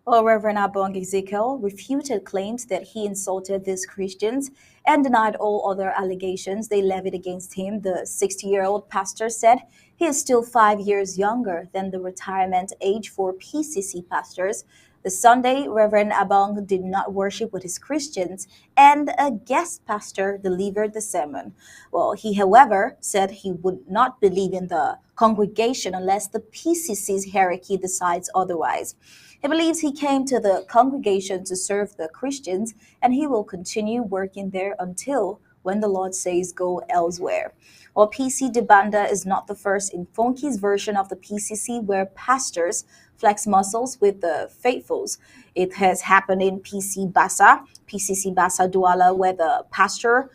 Well, Reverend Abong Ezekiel refuted claims that he insulted these Christians and denied all other allegations they levied against him. The 60-year-old pastor said he is still 5 years younger than the retirement age for PCC pastors. The Sunday, Reverend Abong did not worship with his Christians, and a guest pastor delivered the sermon. Well, he, however, said he would not believe in the congregation unless the PCC's hierarchy decides otherwise. He believes he came to the congregation to serve the Christians, and he will continue working there until when the Lord says go elsewhere. Well, PC de Banda is not the first in Funky's version of the PCC where pastors flex muscles with the faithfuls. It has happened in PCC Bassa Douala, where the pastor,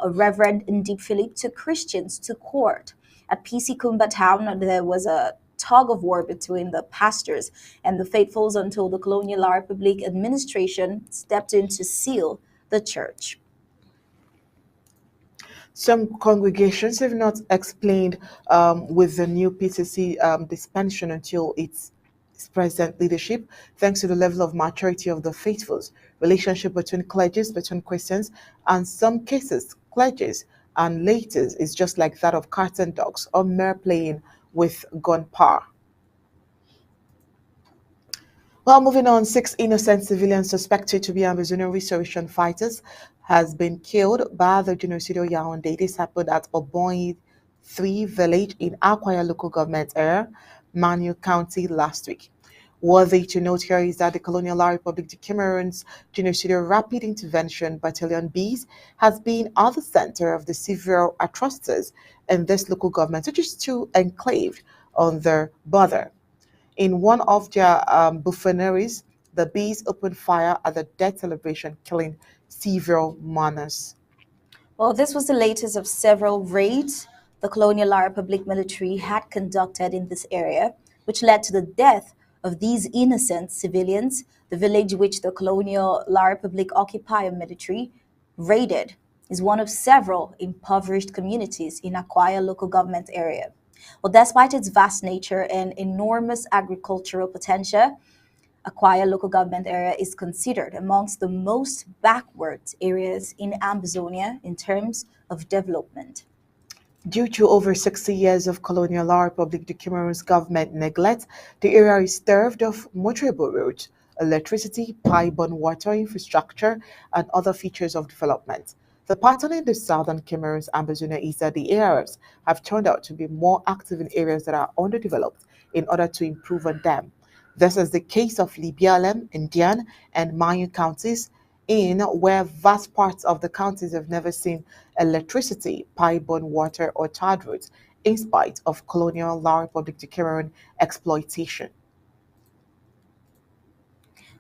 Reverend Ndip Philip, took Christians to court. At PC Kumba Town, there was a tug of war between the pastors and the faithfuls until the Colonial Republic administration stepped in to seal the church. Some congregations have not explained with the new PCC dispensation until its present leadership, thanks to the level of maturity of the faithfuls, relationship between clergies, between Christians, and some cases, clergies and laity is just like that of cats and dogs or mere playing with gunpowder. Well, moving on, 6 innocent civilians suspected to be Amazonian restoration fighters has been killed by the genocidal Yaoundé. This happened at Oboyi 3 village in Akwaya local government area, Manu County last week. Worthy to note here is that the Colonial Republic of Cameroon's genocidal rapid intervention battalion Bs has been at the center of the severe atrocities in this local government, which is too enclaved on their border. In one of their buffooneries, the bees opened fire at the death celebration, killing several mourners. Well, this was the latest of several raids the Colonial La Republic military had conducted in this area, which led to the death of these innocent civilians. The village which the Colonial La Republic occupier military raided is one of several impoverished communities in Akwaya local government area. Well, despite its vast nature and enormous agricultural potential, Akwaya local government area is considered amongst the most backward areas in Ambazonia in terms of development. Due to over 60 years of colonial La Republic de Cameroon's government neglect, the area is starved of motorable roads, electricity, pipe-borne water infrastructure, and other features of development. The pattern in the southern Cameroon's Amazonia is that the areas have turned out to be more active in areas that are underdeveloped in order to improve on them. This is the case of Libialem, Indian, and Mayu counties, in where vast parts of the counties have never seen electricity, pipe-borne water, or tarred roads, in spite of colonial La Republic de Cameroon exploitation.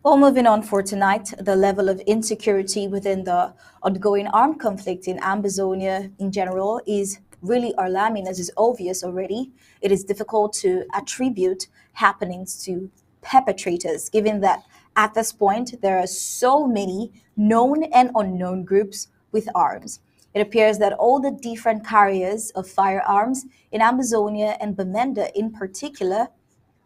Well, moving on for tonight, the level of insecurity within the ongoing armed conflict in Ambazonia in general is really alarming, as is obvious already. It is difficult to attribute happenings to perpetrators, given that at this point there are so many known and unknown groups with arms. It appears that all the different carriers of firearms in Amazonia and Bamenda in particular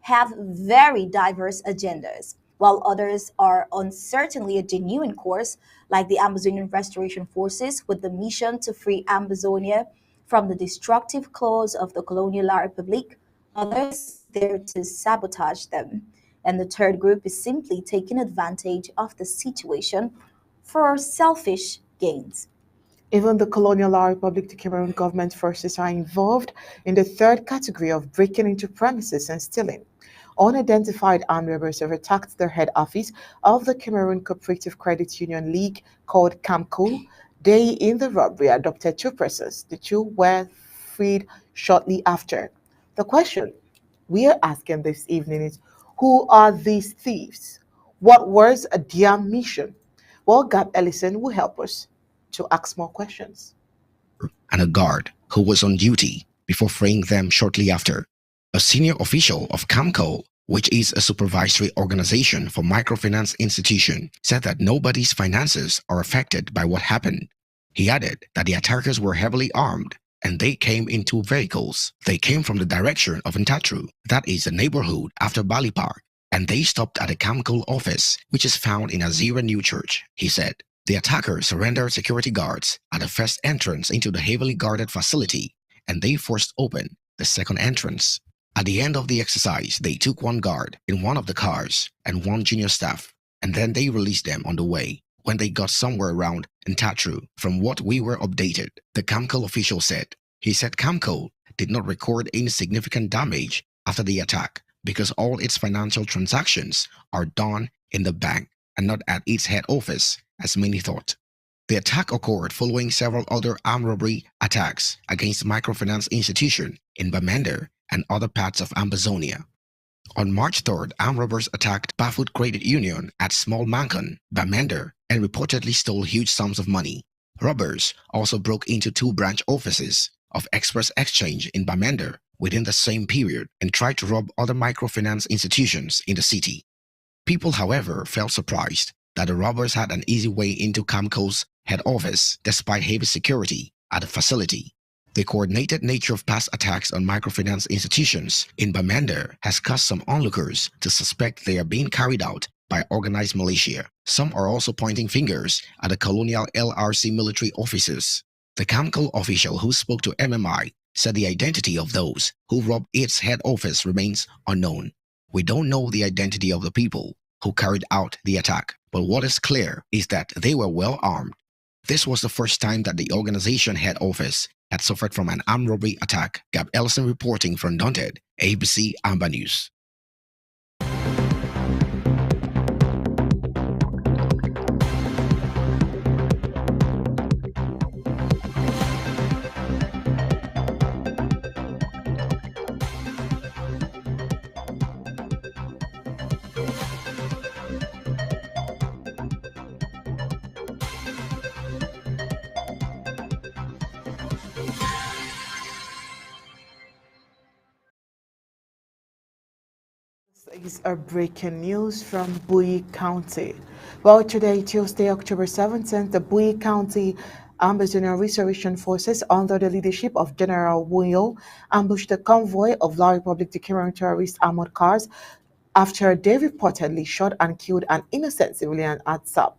have very diverse agendas, while others are on certainly a genuine course, like the Amazonian Restoration Forces with the mission to free Amazonia from the destructive claws of the colonial La Republique, others there to sabotage them. And the third group is simply taking advantage of the situation for selfish gains. Even the colonial La Republic de Cameroon government forces are involved in the third category of breaking into premises and stealing. Unidentified armed robbers have attacked the head office of the Cameroon Cooperative Credit Union League called CAMCO. They, in the robbery, adopted two persons. The two were freed shortly after. The question we are asking this evening is, who are these thieves? What was their mission? Well, Gab Ellison will help us to ask more questions. And a guard who was on duty before freeing them shortly after. A senior official of CAMCO, which is a supervisory organization for microfinance institution, said that nobody's finances are affected by what happened. He added that the attackers were heavily armed and they came in two vehicles. They came from the direction of Ntatru, that is a neighborhood after Bali Park, and they stopped at the CAMCO office, which is found in Azira New Church. He said the attackers surrendered security guards at the first entrance into the heavily guarded facility, and they forced open the second entrance. At the end of the exercise, they took one guard in one of the cars and one junior staff, and then they released them on the way when they got somewhere around Ntatru. From what we were updated, the CAMCO official said. He said CAMCO did not record any significant damage after the attack because all its financial transactions are done in the bank and not at its head office, as many thought. The attack occurred following several other armed robbery attacks against microfinance institutions in Bamenda and other parts of Amazonia. On March 3rd, armed robbers attacked Bafoot Credit Union at Small Mankan, Bamenda, and reportedly stole huge sums of money. Robbers also broke into two branch offices of Express Exchange in Bamenda within the same period and tried to rob other microfinance institutions in the city. People, however, felt surprised that the robbers had an easy way into CAMCO's head office despite heavy security at the facility. The coordinated nature of past attacks on microfinance institutions in Bamenda has caused some onlookers to suspect they are being carried out by organized militia. Some are also pointing fingers at the colonial LRC military officers. The CAMCO official who spoke to MMI said the identity of those who robbed its head office remains unknown. We don't know the identity of the people who carried out the attack, but what is clear is that they were well armed. This was the first time that the organization head office had suffered from an armed robbery attack. Gab Ellison reporting from Daunted, ABC Amber News. This is a breaking news from Bowie County. Well, today, Tuesday, October 17th, the Bowie County Ambazonia Restoration Forces, under the leadership of General Wuyo, ambushed a convoy of La Republic Declaring terrorist armored cars after they reportedly shot and killed an innocent civilian at Sub.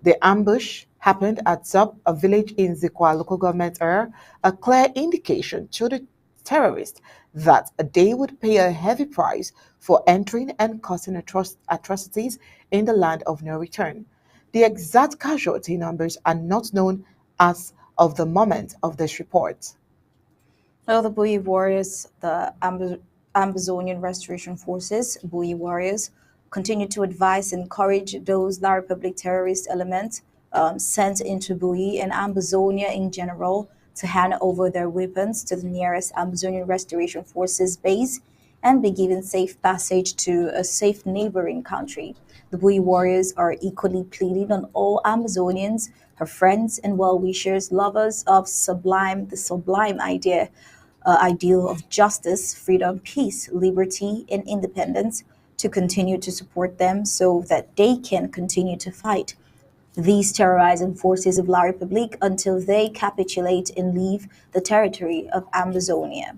The ambush happened at Zub, a village in Zikwa local government area, a clear indication to the terrorists that they would pay a heavy price for entering and causing atrocities in the land of no return. The exact casualty numbers are not known as of the moment of this report. Well, the Bowie Warriors, the Ambazonian Restoration Forces, Bowie Warriors, continue to advise and encourage those La Republic terrorist elements sent into Bowie and Ambazonia in general to hand over their weapons to the nearest Ambazonian Restoration Forces base and be given safe passage to a safe neighboring country. The Bowie Warriors are equally pleading on all Amazonians, her friends and well-wishers, lovers of the sublime ideal of justice, freedom, peace, liberty, and independence to continue to support them so that they can continue to fight these terrorizing forces of La Republique until they capitulate and leave the territory of Amazonia.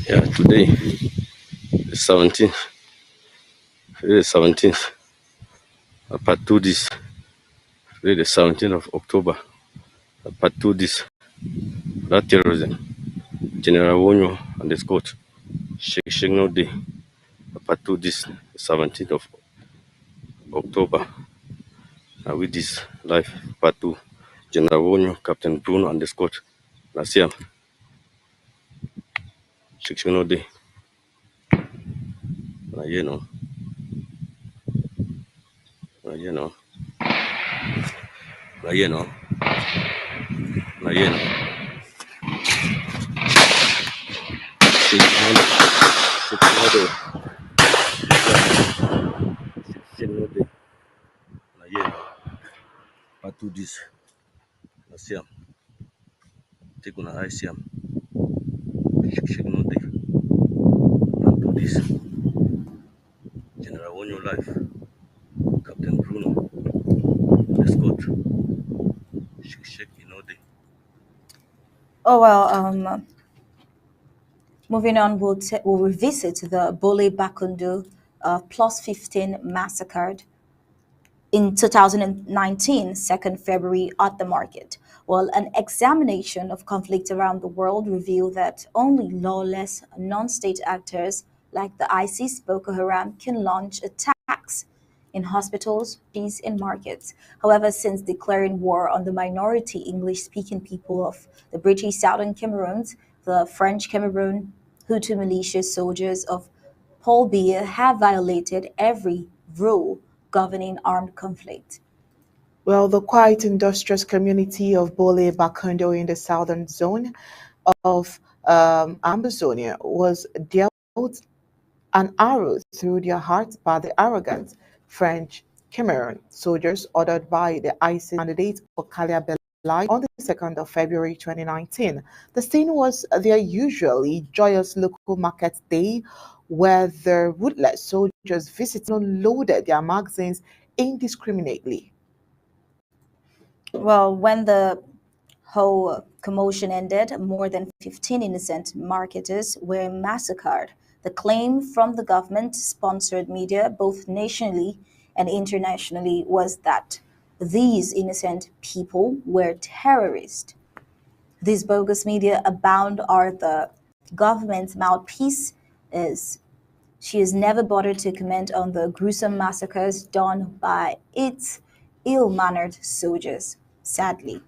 Yeah, today, the 17th, today the 17th, part 2 this, today the 17th of October, part 2 this, that terrorism, General Wonyo and the Scott, Sheikh no day, part 2 this, 17th of October, with this live part 2, General Wonyo, Captain Bruno and the Scott, Nasiam, Sheikh no day, you know, you know, you know, you know, Patu this, Nasiam, take on a Isiam, Shigno day, Patu this, General on your life, Captain Bruno, the Scott, Shik, day. Oh, well, moving on, we'll revisit the Bole Bakundu plus 15 massacred in 2019, 2nd February, at the market. Well, an examination of conflict around the world revealed that only lawless non-state actors like the ISIS Boko Haram can launch attacks in hospitals, cities, and markets. However, since declaring war on the minority English-speaking people of the British Southern Cameroons, the French Cameroon Hutu militia soldiers of Paul Biya have violated every rule governing armed conflict. Well, the quiet industrious community of Bole Bakondo in the southern zone of Amazonia was dealt an arrow through their hearts by the arrogant French Cameroon soldiers ordered by the ISIS candidate for Kalia Belay on the 2nd of February 2019. The scene was their usually joyous local market day where the ruthless soldiers visited and unloaded their magazines indiscriminately. Well, when the whole commotion ended, more than 15 innocent marketers were massacred. The claim from the government sponsored media, both nationally and internationally, was that these innocent people were terrorists. These bogus media abound are the government's mouthpiece is She has never bothered to comment on the gruesome massacres done by its ill-mannered soldiers, sadly.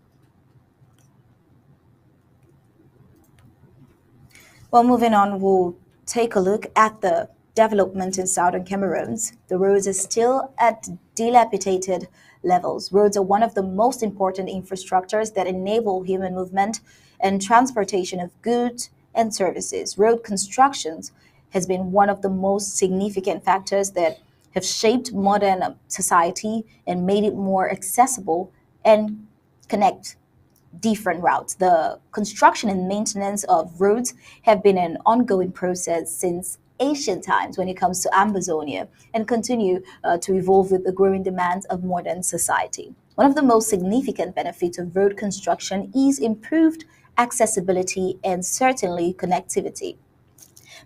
Well, moving on, we'll take a look at the development in southern Cameroon. The roads are still at dilapidated levels. Roads are one of the most important infrastructures that enable human movement and transportation of goods and services. Road constructions has been one of the most significant factors that have shaped modern society and made it more accessible and connect different routes. The construction and maintenance of roads have been an ongoing process since ancient times when it comes to Amazonia and continue to evolve with the growing demands of modern society. One of the most significant benefits of road construction is improved accessibility and certainly connectivity.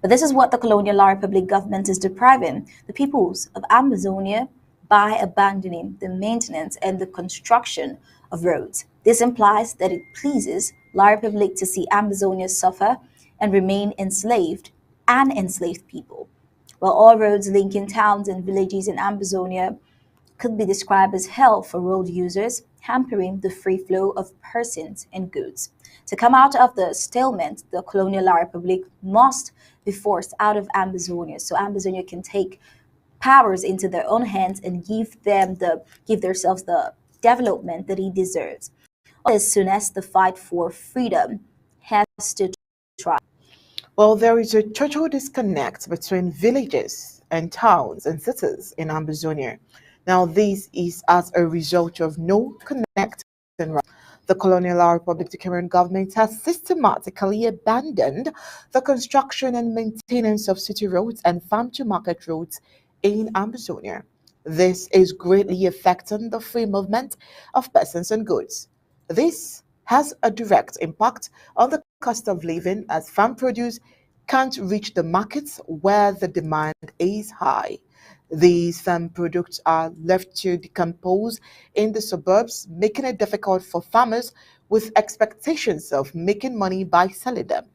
But this is what the colonial La Republic government is depriving the peoples of Amazonia by abandoning the maintenance and the construction of roads. This implies that it pleases La Republic to see Amazonia suffer and remain enslaved and enslaved people. While all roads linking towns and villages in Amazonia could be described as hell for road users, hampering the free flow of persons and goods. To come out of the stalemate, the colonial La Republic must be forced out of Amazonia so Amazonia can take powers into their own hands and give themselves the development that it deserves. As soon as the fight for freedom has to try. Well, there is a total disconnect between villages and towns and cities in Amazonia. Now, this is as a result of no connecting route. The colonial Republic of Cameroon government has systematically abandoned the construction and maintenance of city roads and farm-to-market roads in Amazonia. This is greatly affecting the free movement of persons and goods. This has a direct impact on the cost of living as farm produce can't reach the markets where the demand is high. These farm products are left to decompose in the suburbs, making it difficult for farmers with expectations of making money by selling them.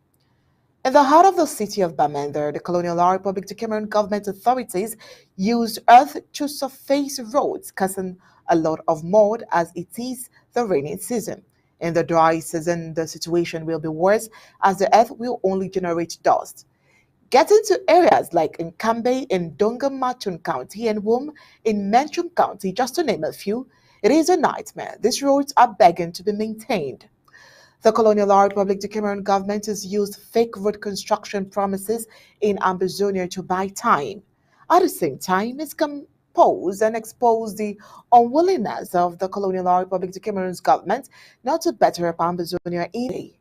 In the heart of the city of Bamenda, the colonial Republic of Cameroon government authorities used earth to surface roads, causing a lot of mud as it is the rainy season. In the dry season, the situation will be worse as the earth will only generate dust. Getting to areas like in Kambe in Dongamatun County and Wom in Menchum County, just to name a few, it is a nightmare. These roads are begging to be maintained. The colonial Republic of Cameroon government has used fake road construction promises in Amazonia to buy time. At the same time, it's composed and exposed the unwillingness of the colonial Republic of Cameroon's government not to better up Amazonia in.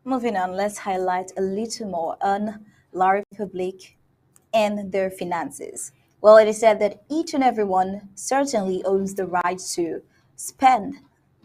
Moving on, let's highlight a little more on La Republique and their finances. Well, it is said that each and everyone certainly owns the right to spend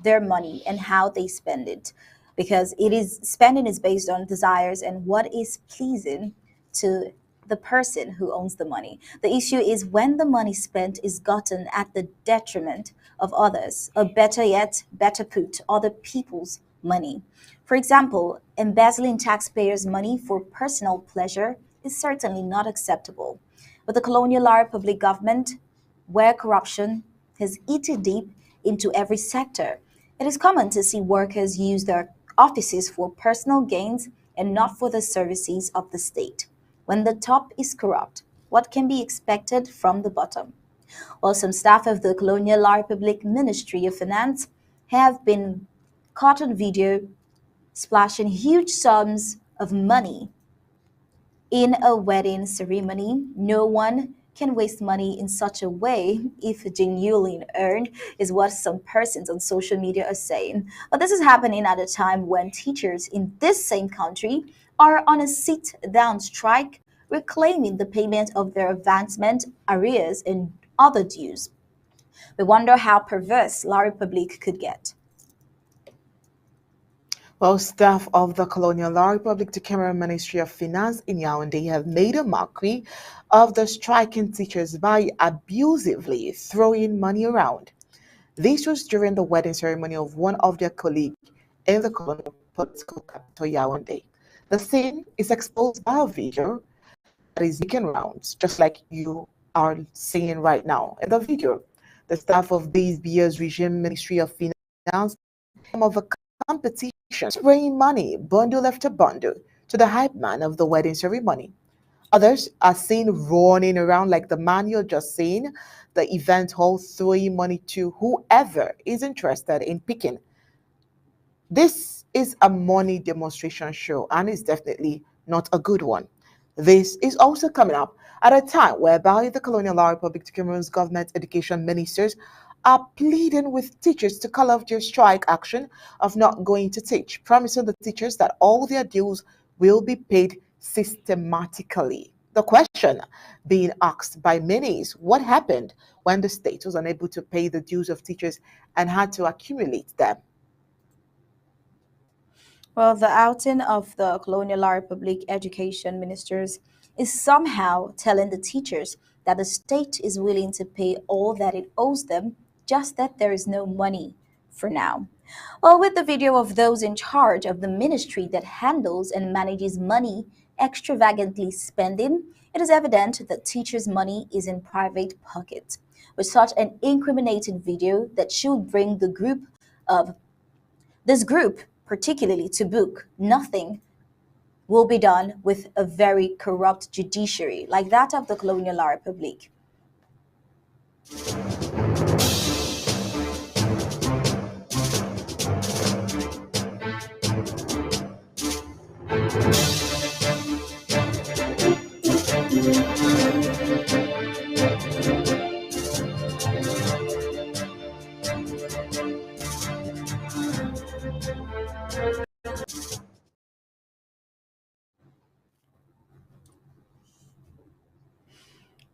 their money and how they spend it, because it is spending is based on desires and what is pleasing to the person who owns the money. The issue is when the money spent is gotten at the detriment of others, or better yet, better put, other people's money. For example, embezzling taxpayers' money for personal pleasure is certainly not acceptable. But the colonial La Republic government, where corruption has eaten deep into every sector, it is common to see workers use their offices for personal gains and not for the services of the state. When the top is corrupt, what can be expected from the bottom? While some staff of the colonial La Republic Ministry of Finance have been caught on video splashing huge sums of money in a wedding ceremony, no one can waste money in such a way if genuinely earned, is what some persons on social media are saying. But this is happening at a time when teachers in this same country are on a sit-down strike, reclaiming the payment of their advancement, arrears, and other dues. We wonder how perverse La Republique could get. Well, staff of the colonial La Republic of Cameroon Ministry of Finance in Yaoundé have made a mockery of the striking teachers by abusively throwing money around. This was during the wedding ceremony of one of their colleagues in the colonial political capital Yaoundé. The scene is exposed by a video that is making rounds, just like you are seeing right now in the video. The staff of this year's regime Ministry of Finance of a competition, spraying money, bundle after bundle, to the hype man of the wedding ceremony. Others are seen running around like the man you're just seeing, the event hall throwing money to whoever is interested in picking. This is a money demonstration show and it's definitely not a good one. This is also coming up at a time whereby the Colonial Republic of Cameroon's government education ministers are pleading with teachers to call off their strike action of not going to teach, promising the teachers that all their dues will be paid systematically. The question being asked by many is what happened when the state was unable to pay the dues of teachers and had to accumulate them? Well, the outing of the Colonial Republic education ministers is somehow telling the teachers that the state is willing to pay all that it owes them, just that there is no money for now. Well, with the video of those in charge of the ministry that handles and manages money extravagantly spending, it is evident that teachers' money is in private pockets. With such an incriminating video that should bring the group of this group, particularly to book, nothing will be done with a very corrupt judiciary like that of the Colonial Republic.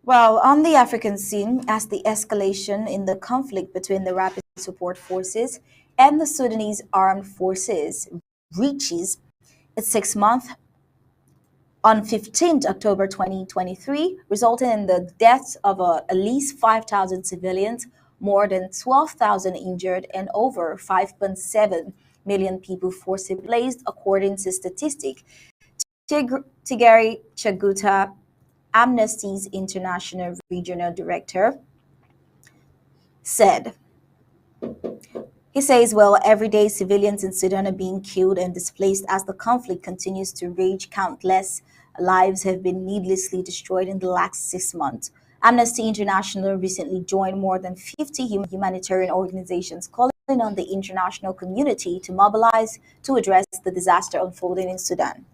Well, on the African scene, as the escalation in the conflict between the Rapid Support Forces and the Sudanese Armed Forces reaches its 6 month on 15th October 2023, resulting in the deaths of at least 5,000 civilians, more than 12,000 injured, and over 5.7 million people forcibly placed, according to statistics. Tigeri Chaguta, Amnesty's International Regional Director, said. He says, well, every day civilians in Sudan are being killed and displaced as the conflict continues to rage. Countless lives have been needlessly destroyed in the last 6 months. Amnesty International recently joined more than 50 humanitarian organizations calling on the international community to mobilize to address the disaster unfolding in Sudan.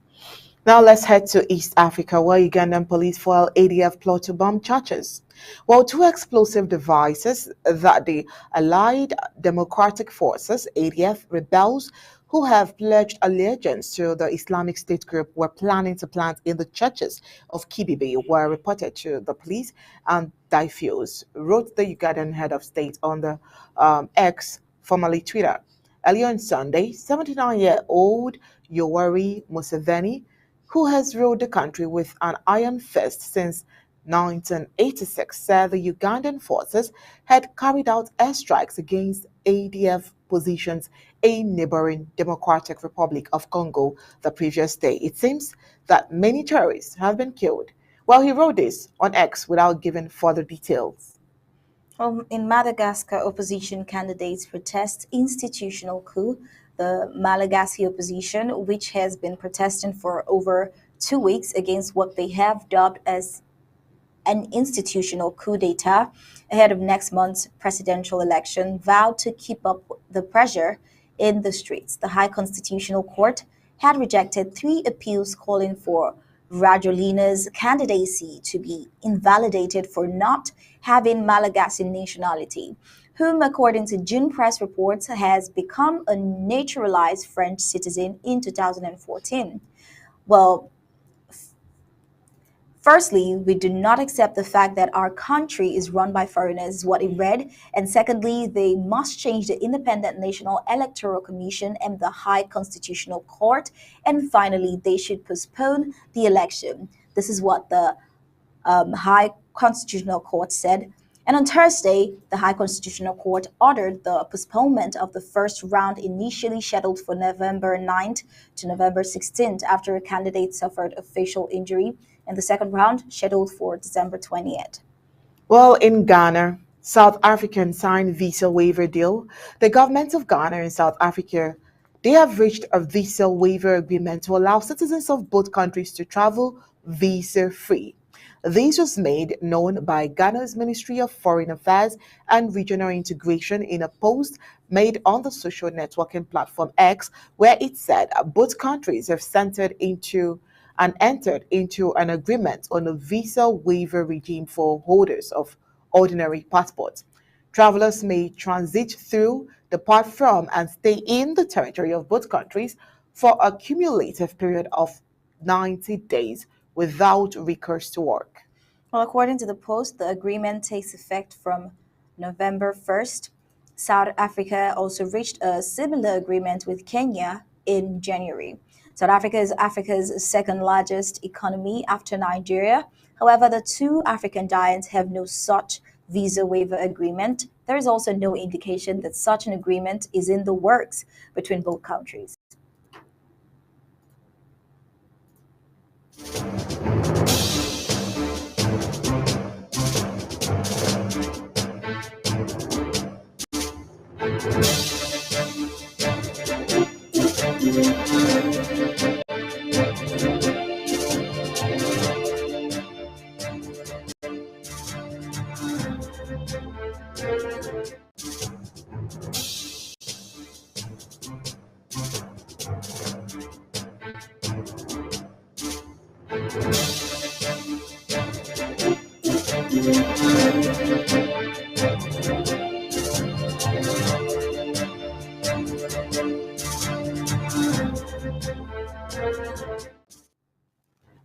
Now let's head to East Africa, where Ugandan police foil ADF plot to bomb churches. Well, two explosive devices that the Allied Democratic Forces, ADF, rebels who have pledged allegiance to the Islamic State group were planning to plant in the churches of Kibibe were reported to the police and diffused, wrote the Ugandan head of state on the X, formerly Twitter. Earlier on Sunday, 79-year-old Yoweri Museveni, who has ruled the country with an iron fist since 1986, said the Ugandan forces had carried out airstrikes against ADF positions in neighboring Democratic Republic of Congo the previous day. It seems that many terrorists have been killed. Well, he wrote this on X without giving further details. In Madagascar, opposition candidates protest institutional coup. The Malagasy opposition, which has been protesting for over 2 weeks against what they have dubbed as an institutional coup d'etat ahead of next month's presidential election, vowed to keep up the pressure in the streets. The High Constitutional Court had rejected 3 appeals calling for Rajolina's candidacy to be invalidated for not having Malagasy nationality, whom, according to June press reports, has become a naturalized French citizen in 2014. Well, firstly, we do not accept the fact that our country is run by foreigners, is what it read. And secondly, they must change the Independent National Electoral Commission and the High Constitutional Court. And finally, they should postpone the election. This is what the High Constitutional Court said. And on Thursday, the High Constitutional Court ordered the postponement of the first round initially scheduled for November 9th to November 16th after a candidate suffered a facial injury, and the second round scheduled for December 20th. Well, in Ghana, South African signed visa waiver deal. The governments of Ghana and South Africa, they have reached a visa waiver agreement to allow citizens of both countries to travel visa-free. This was made known by Ghana's Ministry of Foreign Affairs and Regional Integration in a post made on the social networking platform X, where it said both countries have entered into an agreement on a visa waiver regime for holders of ordinary passports. Travelers may transit through, depart from, and stay in the territory of both countries for a cumulative period of 90 days without recourse to work. Well, according to the Post, the agreement takes effect from November 1st. South Africa also reached a similar agreement with Kenya in January. South Africa is Africa's second largest economy after Nigeria. However, the two African giants have no such visa waiver agreement. There is also no indication that such an agreement is in the works between both countries.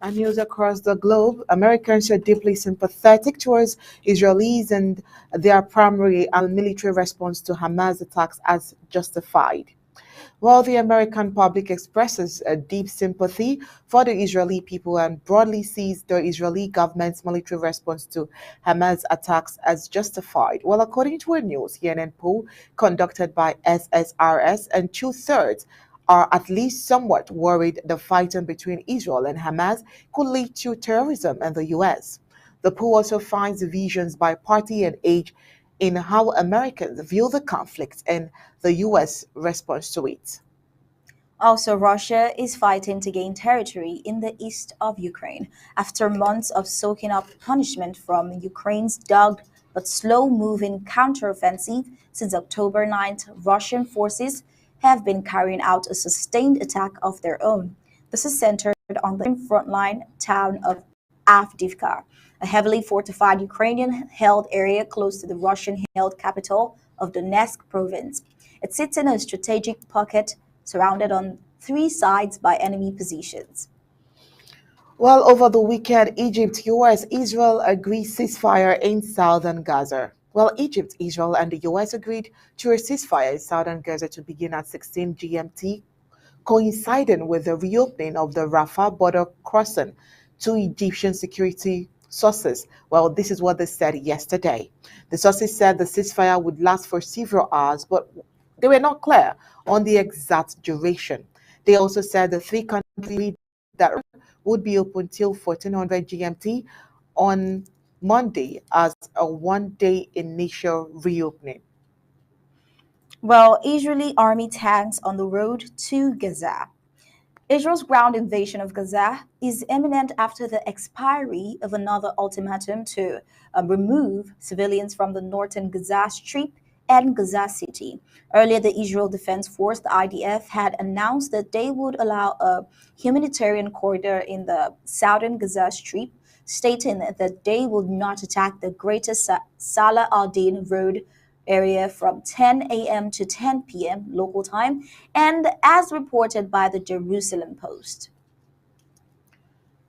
And news across the globe, Americans are deeply sympathetic towards Israelis and their primary and military response to Hamas attacks as justified. While the American public expresses a deep sympathy for the Israeli people and broadly sees the Israeli government's military response to Hamas attacks as justified. Well, according to a new CNN poll conducted by SSRS, and two-thirds are at least somewhat worried the fighting between Israel and Hamas could lead to terrorism in the U.S. The poll also finds divisions by party and age in how Americans view the conflict and the U.S. response to it. Also, Russia is fighting to gain territory in the east of Ukraine after months of soaking up punishment from Ukraine's dogged but slow moving counteroffensive. Since October 9th, Russian forces have been carrying out a sustained attack of their own. This is centered on the frontline town of Avdiivka, a heavily fortified Ukrainian held area close to the Russian held capital of Donetsk province. It sits in a strategic pocket surrounded on three sides by enemy positions. Well, over the weekend, Egypt, US, Israel agreed ceasefire in southern Gaza. Well, Egypt, Israel, and the US agreed to a ceasefire in southern Gaza to begin at 16 GMT, coinciding with the reopening of the Rafah border crossing. Two Egyptian security sources, well, this is what they said yesterday. The sources said the ceasefire would last for several hours, but they were not clear on the exact duration. They also said the three countries that would be open till 1400 GMT on Monday as a one-day initial reopening. Well, Israeli army tanks on the road to Gaza. Israel's ground invasion of Gaza is imminent after the expiry of another ultimatum to remove civilians from the northern Gaza Strip and Gaza City. Earlier, the Israel Defense Force, the IDF, had announced that they would allow a humanitarian corridor in the southern Gaza Strip, stating that they would not attack the greater Salah al-Din Road area from 10 a.m. to 10 p.m. local time, and as reported by the Jerusalem Post.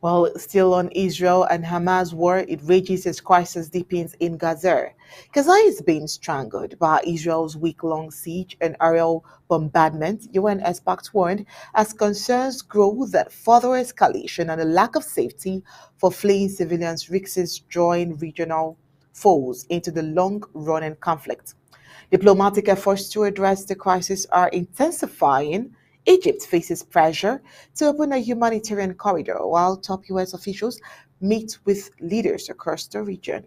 Well, still on Israel and Hamas war, it rages as crisis deepens in Gaza. Gaza is being strangled by Israel's week-long siege and aerial bombardment, UN experts warned, as concerns grow that further escalation and a lack of safety for fleeing civilians risks drawing regional foes into the long-running conflict. Diplomatic efforts to address the crisis are intensifying. Egypt faces pressure to open a humanitarian corridor while top US officials meet with leaders across the region.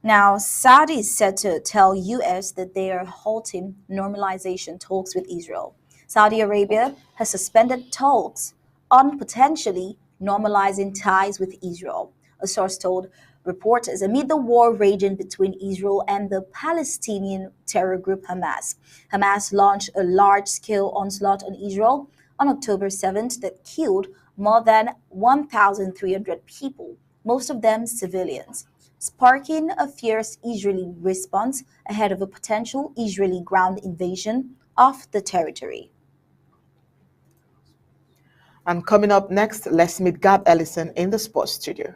Now, Saudi is set to tell US that they are halting normalization talks with Israel. Saudi Arabia has suspended talks on potentially normalizing ties with Israel, a source told reporters amid the war raging between Israel and the Palestinian terror group Hamas. Hamas launched a large-scale onslaught on Israel on October 7th that killed more than 1,300 people, most of them civilians, sparking a fierce Israeli response ahead of a potential Israeli ground invasion of the territory. And coming up next, let's meet Gab Ellison in the sports studio.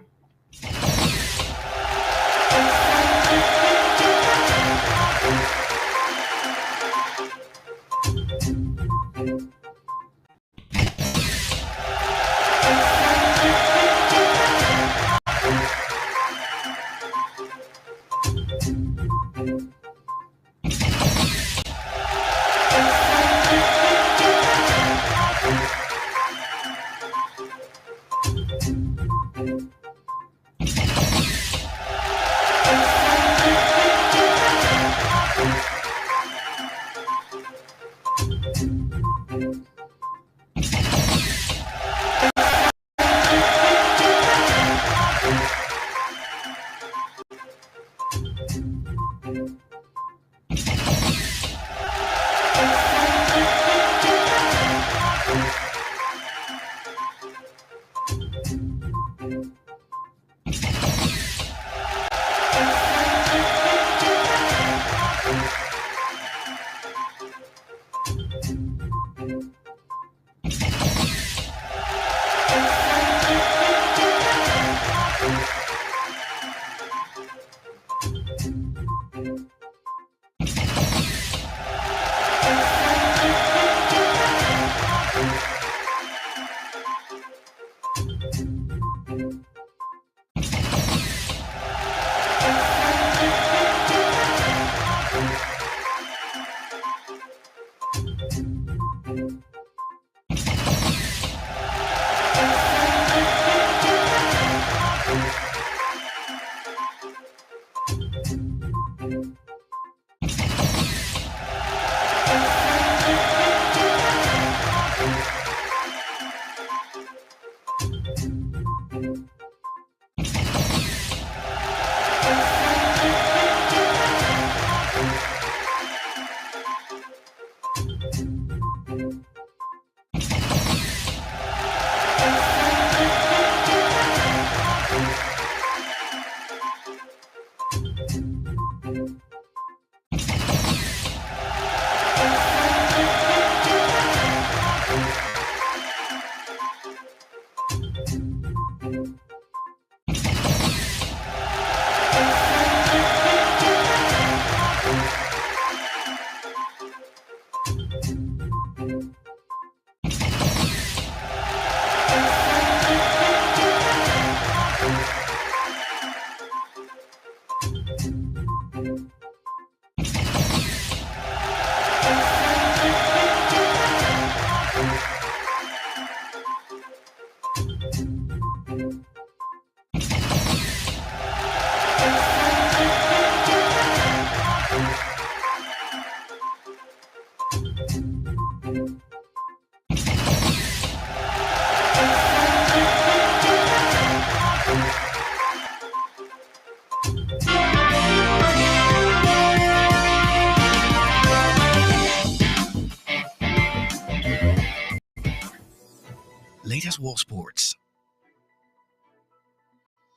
Latest world sports.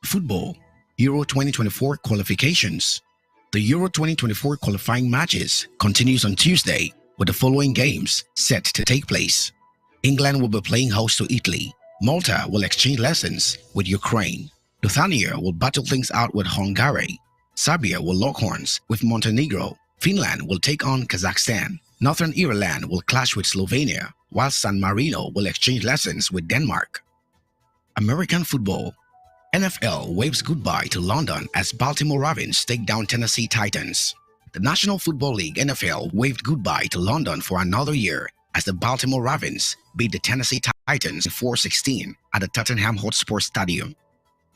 Football, Euro 2024 qualifications. The Euro 2024 qualifying matches continues on Tuesday with the following games set to take place. England will be playing host to Italy. Malta will exchange lessons with Ukraine. Lithuania will battle things out with Hungary. Serbia will lock horns with Montenegro. Finland will take on Kazakhstan. Northern Ireland will clash with Slovenia, while San Marino will exchange lessons with Denmark. American football. NFL waves goodbye to London as Baltimore Ravens take down Tennessee Titans. The National Football League NFL waved goodbye to London for another year as the Baltimore Ravens beat the Tennessee Titans 4-16 at the Tottenham Hotspur Stadium.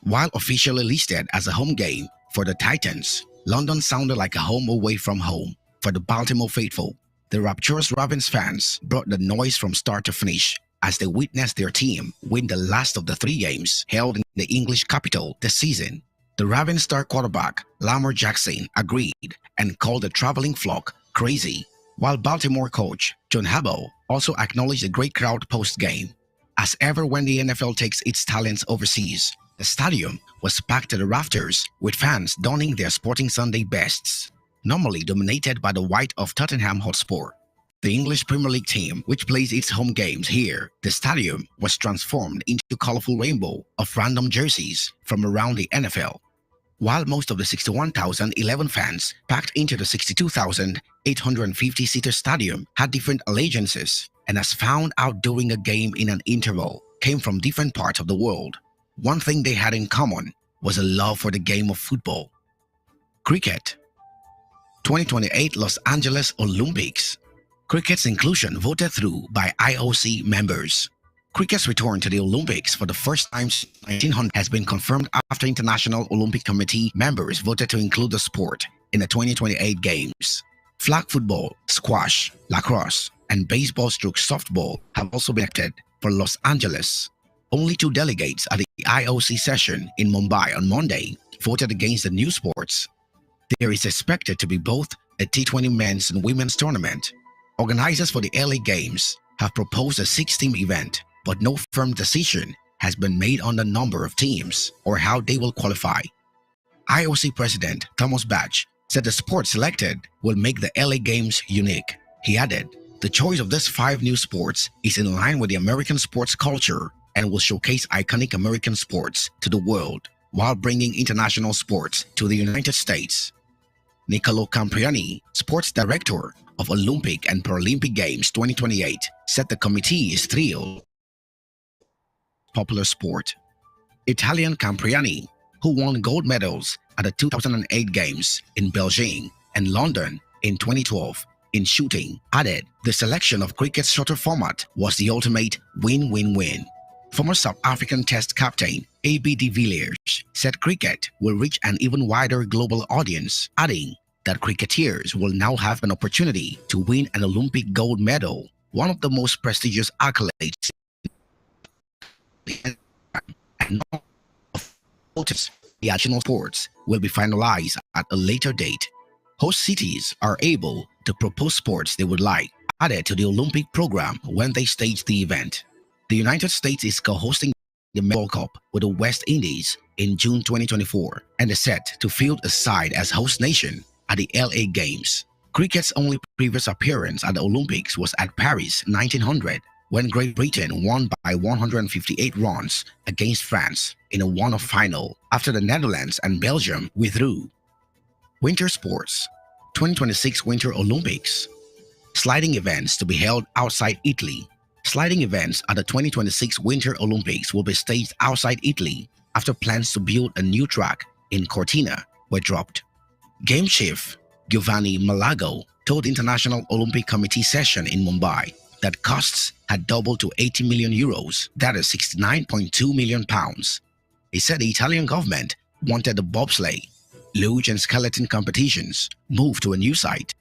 While officially listed as a home game for the Titans, London sounded like a home away from home for the Baltimore faithful. The rapturous Ravens fans brought the noise from start to finish as they witnessed their team win the last of the 3 games held in the English capital this season. The Ravens star quarterback Lamar Jackson agreed and called the traveling flock crazy, while Baltimore coach John Harbaugh also acknowledged the great crowd post-game. As ever when the NFL takes its talents overseas, the stadium was packed to the rafters with fans donning their sporting Sunday bests, normally dominated by the white of Tottenham Hotspur, the English Premier League team which plays its home games here. The stadium was transformed into a colorful rainbow of random jerseys from around the NFL. While most of the 61,011 fans packed into the 62,850-seater stadium had different allegiances and, as found out during a game in an interval, came from different parts of the world, one thing they had in common was a love for the game of football. Cricket. 2028 Los Angeles Olympics. Cricket's inclusion voted through by IOC members. Cricket's return to the Olympics for the first time since 1900 has been confirmed after International Olympic Committee members voted to include the sport in the 2028 Games. Flag football, squash, lacrosse, and baseball/softball have also been elected for Los Angeles. Only 2 delegates at the IOC session in Mumbai on Monday voted against the new sports. There is expected to be both a T20 men's and women's tournament. Organizers for the LA Games have proposed a 6-team event, but no firm decision has been made on the number of teams or how they will qualify. IOC President Thomas Bach said the sport selected will make the LA Games unique. He added, "The choice of these 5 new sports is in line with the American sports culture and will showcase iconic American sports to the world while bringing international sports to the United States." Niccolo Campriani, sports director of Olympic and Paralympic Games 2028, said the committee is thrilled. Popular sport. Italian Campriani, who won gold medals at the 2008 Games in Beijing and London in 2012 in shooting, added the selection of cricket's shorter format was the ultimate win-win-win. Former South African Test captain A.B. de Villiers said cricket will reach an even wider global audience, adding that cricketers will now have an opportunity to win an Olympic gold medal, one of the most prestigious accolades. And the national sports will be finalized at a later date. Host cities are able to propose sports they would like added to the Olympic program when they stage the event. The United States is co-hosting the World Cup with the West Indies in June 2024 and is set to field a side as host nation at the LA Games. Cricket's only previous appearance at the Olympics was at Paris 1900 when Great Britain won by 158 runs against France in a one-off final after the Netherlands and Belgium withdrew. Winter sports. 2026 Winter Olympics. Sliding events to be held outside Italy. Sliding events at the 2026 Winter Olympics will be staged outside Italy after plans to build a new track in Cortina were dropped. Game chief Giovanni Malago told the International Olympic Committee session in Mumbai that costs had doubled to 80 million euros, that is 69.2 million pounds. He said the Italian government wanted the bobsleigh, luge and skeleton competitions moved to a new site.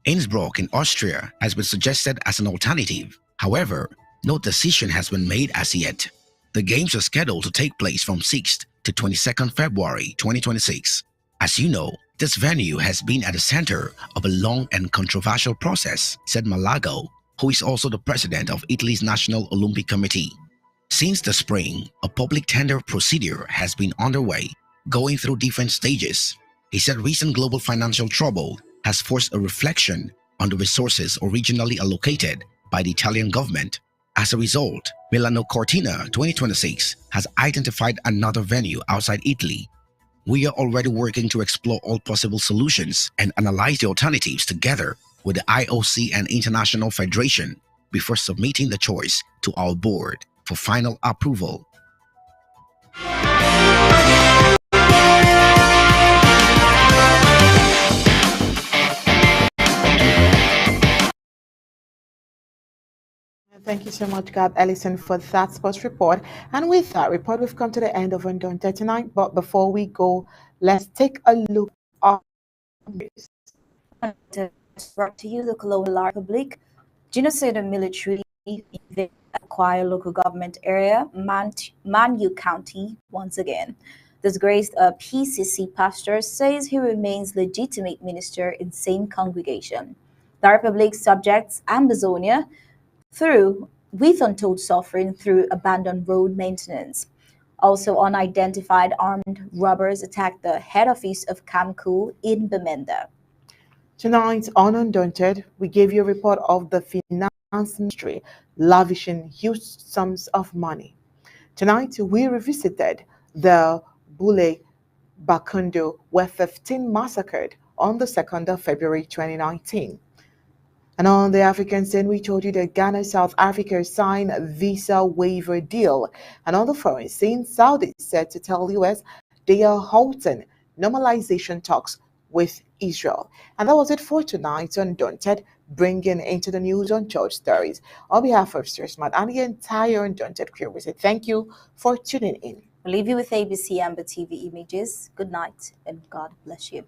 Innsbruck in Austria has been suggested as an alternative. However, no decision has been made as yet. The games are scheduled to take place from 6th to 22nd February 2026. As you know, this venue has been at the center of a long and controversial process, said Malago, who is also the president of Italy's National Olympic Committee. Since the spring, a public tender procedure has been underway, going through different stages. He said recent global financial trouble has forced a reflection on the resources originally allocated by the Italian government. As a result, Milano Cortina 2026 has identified another venue outside Italy. We are already working to explore all possible solutions and analyze the alternatives together with the IOC and International Federation before submitting the choice to our board for final approval. Thank you so much, Gab Ellison, for that sports report. And with that report, we've come to the end of Undaunted tonight. But before we go, let's take a look at news. Brought to you the Colonial Republic, Genocide military acquire local government area, Manu County once again. Disgraced PCC pastor says he remains legitimate minister in same congregation. The Republic subjects Amazonia with untold suffering through abandoned road maintenance. Also, unidentified armed robbers attacked the head office of Camco in Bamenda. Tonight on Undaunted, we gave you a report of the finance ministry lavishing huge sums of money. Tonight, we revisited the Bule Bakundo, where 15 massacred on the 2nd of February 2019. And on the African scene, we told you that Ghana, South Africa signed a visa waiver deal. And on the foreign scene, Saudi said to tell US they are halting normalization talks with Israel. And that was it for tonight on Undaunted, bringing into the news on church stories. On behalf of Sir Smart and the entire Undaunted crew, we say thank you for tuning in. We'll leave you with ABC Amber TV images. Good night and God bless you.